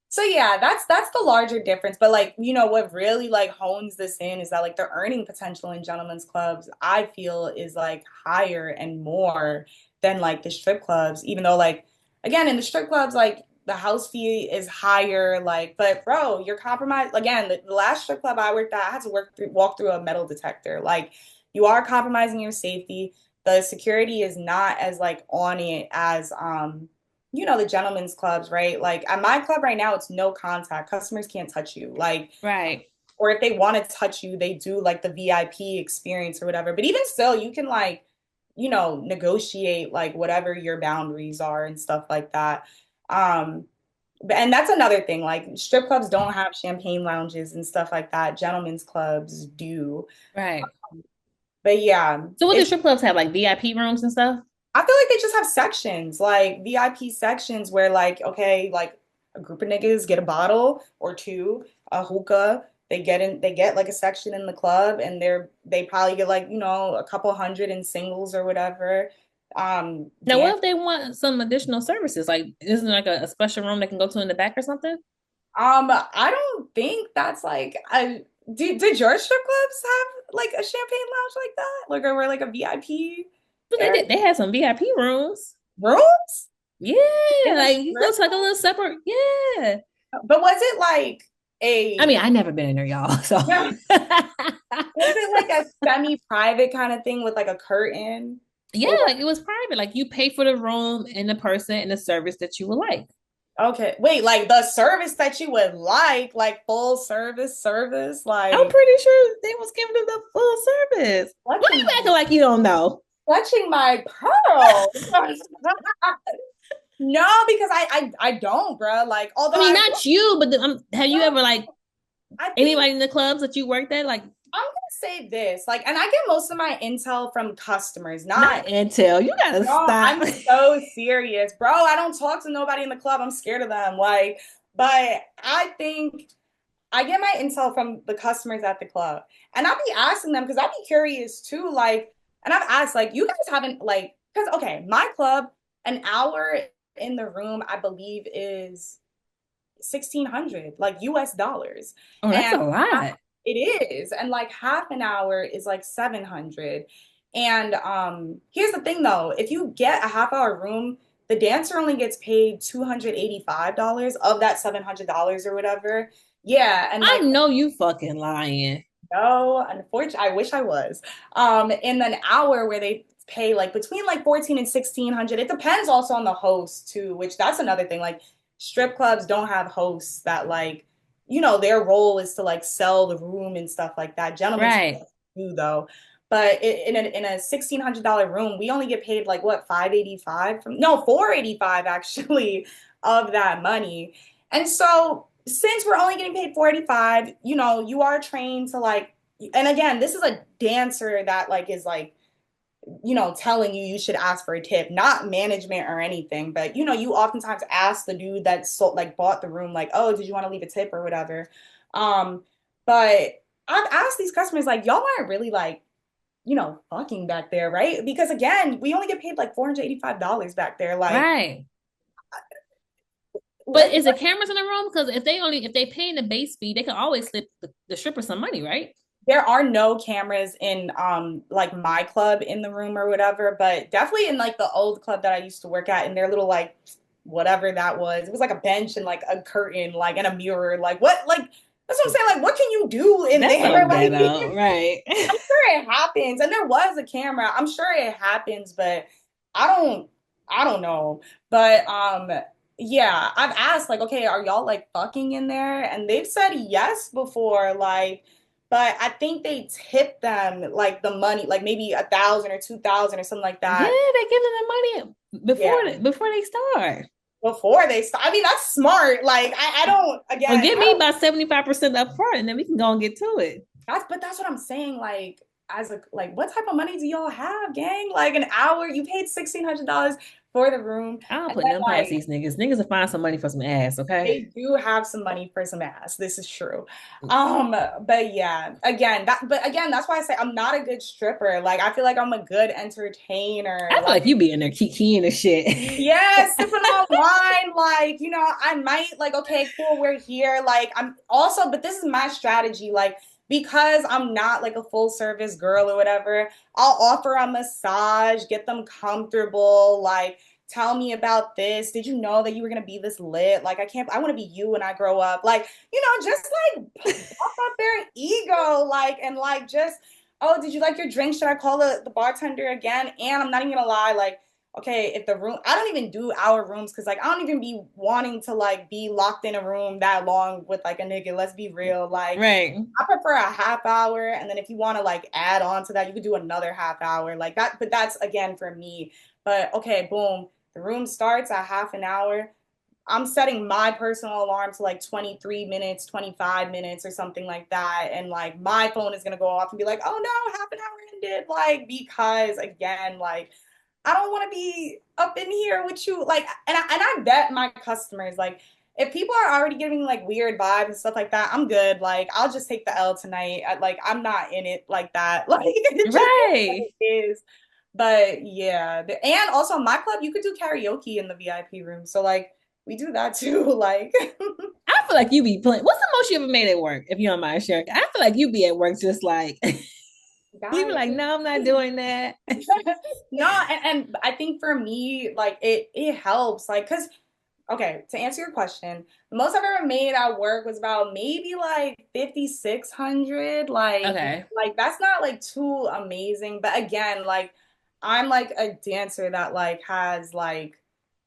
so yeah, that's the larger difference. But like, what really like hones this in is that like the earning potential in gentlemen's clubs, I feel, is like higher and more than like the strip clubs, even though like again in the strip clubs, like the house fee is higher, like, but bro, you're compromised. Again, the last strip club I worked at, I had to walk through a metal detector. Like you are compromising your safety. The security is not as like on it as the gentlemen's clubs, right? Like at my club right now, it's no contact. Customers can't touch you. Like, Right. or if they want to touch you, they do like the VIP experience or whatever. But even still, you can like, negotiate like whatever your boundaries are and stuff like that. And that's another thing. Like strip clubs don't have champagne lounges and stuff like that. Gentlemen's clubs do. Right. But yeah, So what do it's strip clubs have, like VIP rooms and stuff? I feel like they just have sections, like VIP sections where like, okay, like a group of niggas get a bottle or two, a hookah. They get like a section in the club, and they probably get like, a couple hundred in singles or whatever. Now, what Dance. if they want some additional services? Like, isn't there like a special room they can go to in the back or something? I don't think that's like did your strip clubs have like a champagne lounge like that? Like or like a VIP But they area did. They had some VIP rooms. rooms Yeah, in the like you go strip to like a little separate. Yeah. club? But was it like I mean, a I never been in there, y'all. So was it like a semi-private kind of thing with like a curtain? yeah, Or like it was private. Like you pay for the room and the person and the service that you would like. okay, wait, like the service that you would like full service, I'm like pretty sure they was giving them the full service. Why are you clutching acting like you don't know? clutching my pearl. No, because I don't, bro. Like, I although mean, not you, but have you ever like I think anybody in the clubs that you worked at? Like, I'm gonna say this, like, and I get most of my intel from customers, not not. Intel. You gotta No, stop. I'm so serious, bro. I don't talk to nobody in the club. I'm scared of them. Like, but I think I get my intel from the customers at the club. And I'll be asking them because I'd be curious too. Like, and I've asked, like, you guys haven't, like, because, okay, my club, an hour in the room, I believe, is 1,600, like US dollars. Oh, that's And a lot. it is. And like half an hour is like 700. And here's the thing though, if you get a half hour room, the dancer only gets paid $285 of that $700 or whatever. Yeah, and I like know you fucking lying. no, unfortunately, I wish I was. In an hour where they pay like between like 14 and 1600. It depends also on the host too, which that's another thing. Like strip clubs don't have hosts that like, their role is to like sell the room and stuff like that. Gentlemen's Right. do though. But in a $1,600 room, we only get paid like what, 585 from no, 485 actually of that money. And so since we're only getting paid 485, you are trained to like, and again, this is a dancer that like is like, telling you should ask for a tip, not management or anything, but you oftentimes ask the dude that sold like bought the room, like, oh, did you want to leave a tip or whatever? But I've asked these customers, like, y'all aren't really like, fucking back there, right? Because again, we only get paid like $485 back there. Like, Right. But what, is it cameras in the room? Because if they pay in the base fee, they can always slip the stripper some money, right? there are no cameras in like my club in the room or whatever, but definitely in like the old club that I used to work at in their little like whatever that was. It was like a bench and like a curtain, like and a mirror. Like what like that's what I'm saying. Like what can you do in That's there? so Like ghetto, right? I'm sure it happens. And there was a camera. I'm sure it happens, but I don't I don't know. But yeah, I've asked like, okay, are y'all like fucking in there? And they've said yes before, like, but I think they tip them like the money, like maybe 1,000 or 2,000 or something like Yeah, that. they give them the money Yeah, before they start. before they start. I mean, that's smart. Like, I don't, Well, again, give I me don't, about 75% up front, and then we can go and get to it. but that's what I'm saying. Like, as a, like, what type of money do y'all have, gang? Like, an hour, you paid $1,600 for the room. I don't And put then, them past like, these niggas. Niggas will find some money for some ass, okay? they do have some money for some ass. This is true. But yeah, again, that's why I say I'm not a good stripper. Like, I feel like I'm a good entertainer. I feel Like, like you be in there keying and shit. yeah, sipping on wine, like, I might like, okay, cool, we're here. Like, I'm also, but this is my strategy, like, because I'm not like a full service girl or whatever, I'll offer a massage, get them comfortable, like, tell me about this. Did you know that you were gonna be this lit? Like, I want to be you when I grow up. Like, just like pop up their ego, like, and like just, oh, did you like your drink? Should I call the bartender again? And I'm not even gonna lie, like, okay, if the room, I don't even do our rooms because like I don't even be wanting to like be locked in a room that long with like a nigga. Let's be real. Like Right. I prefer a half hour. And then if you want to like add on to that, you could do another half hour like that. But that's again for me. But okay, boom. The room starts at half an hour. I'm setting my personal alarm to like 23 minutes, 25 minutes or something like that. And like my phone is going to go off and be like, oh no, half an hour ended. Like, because again, like, I don't want to be up in here with you. Like, and I vet my customers. Like, if people are already giving like weird vibes and stuff like that, I'm good. Like, I'll just take the L tonight. Like, I'm not in it like that. Like, it just is what Right. it is. But yeah, and also my club, you could do karaoke in the VIP room. So like, we do that too. Like, I feel like you be playing. What's the most you ever made at work, if you don't mind sharing? I feel like you be at work just like you be guys. like, no, I'm not doing that. No, and I think for me, like it helps, like, cause okay, to answer your question, the most I've ever made at work was about maybe like 5,600. Okay. Like that's not like too amazing, but again, like I'm like a dancer that like has like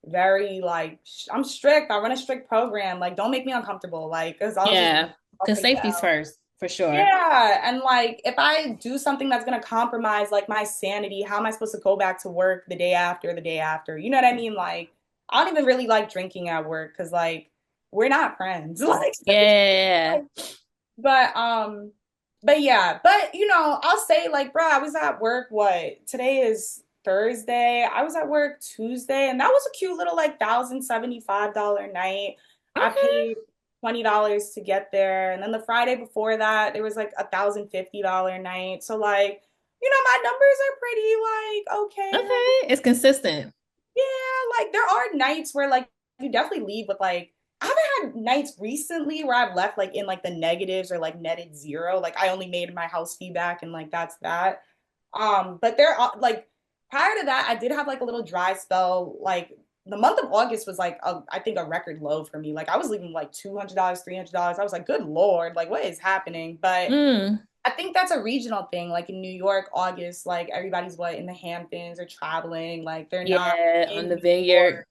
very like I'm strict. I run a strict program. Like don't make me uncomfortable. Like, cause Yeah. I'll Because take the safety's L. first, for sure. Yeah, and like if I do something that's gonna compromise like my sanity, how am I supposed to go back to work the day after, the day after? You know what I mean? Like I don't even really like drinking at work because like we're not friends. Like Yeah. but but yeah, but I'll say like, bro, I was at work what? Today is Thursday. I was at work Tuesday, and that was a cute little like $1,075 night. I Okay. paid $20 to get there. And then the Friday before that, there was like $1,050 night. So like, my numbers are pretty like okay. Like Okay. It's consistent. yeah, like there are nights where like you definitely leave with like I haven't had nights recently where I've left like in like the negatives or like netted zero. Like I only made my house fee back and like that's that. But there are like prior to that, I did have like a little dry spell like the month of August was like I think a record low for me. Like I was leaving like $200, $300. I was like, good Lord, like what is happening? But Mm. I think that's a regional thing. Like in New York, August, like everybody's what in the Hamptons or traveling, like they're not Yeah, on in the New York. vineyard.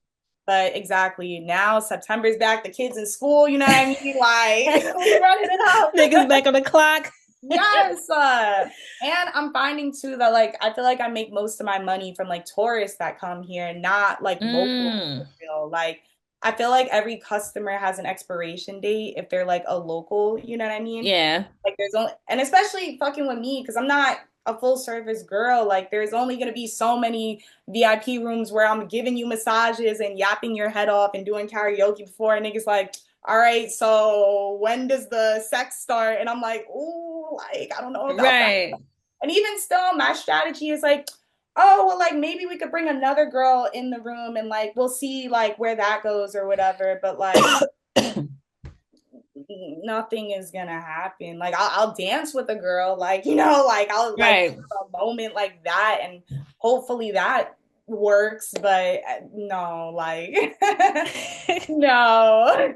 But exactly now September's back, the kids in school, you know what I mean? Like we running it up. Niggas back on the clock. Yes. And I'm finding too that like I feel like I make most of my money from like tourists that come here, not like local Mm. people. Like I feel like every customer has an expiration date if they're like a local, you know what I mean? Yeah. Like there's only, and especially fucking with me because I'm not a full service girl. Like there's only gonna be so many VIP rooms where I'm giving you massages and yapping your head off and doing karaoke before a nigga's like, all right, so when does the sex start? And I'm like, ooh, like I don't know about that. Right. And even still, my strategy is like, oh, well, like maybe we could bring another girl in the room and like we'll see like where that goes or whatever. But like nothing is gonna happen. Like I'll dance with a girl, like you know, like I'll like Right. have a moment like that, and hopefully that works. But no, like no.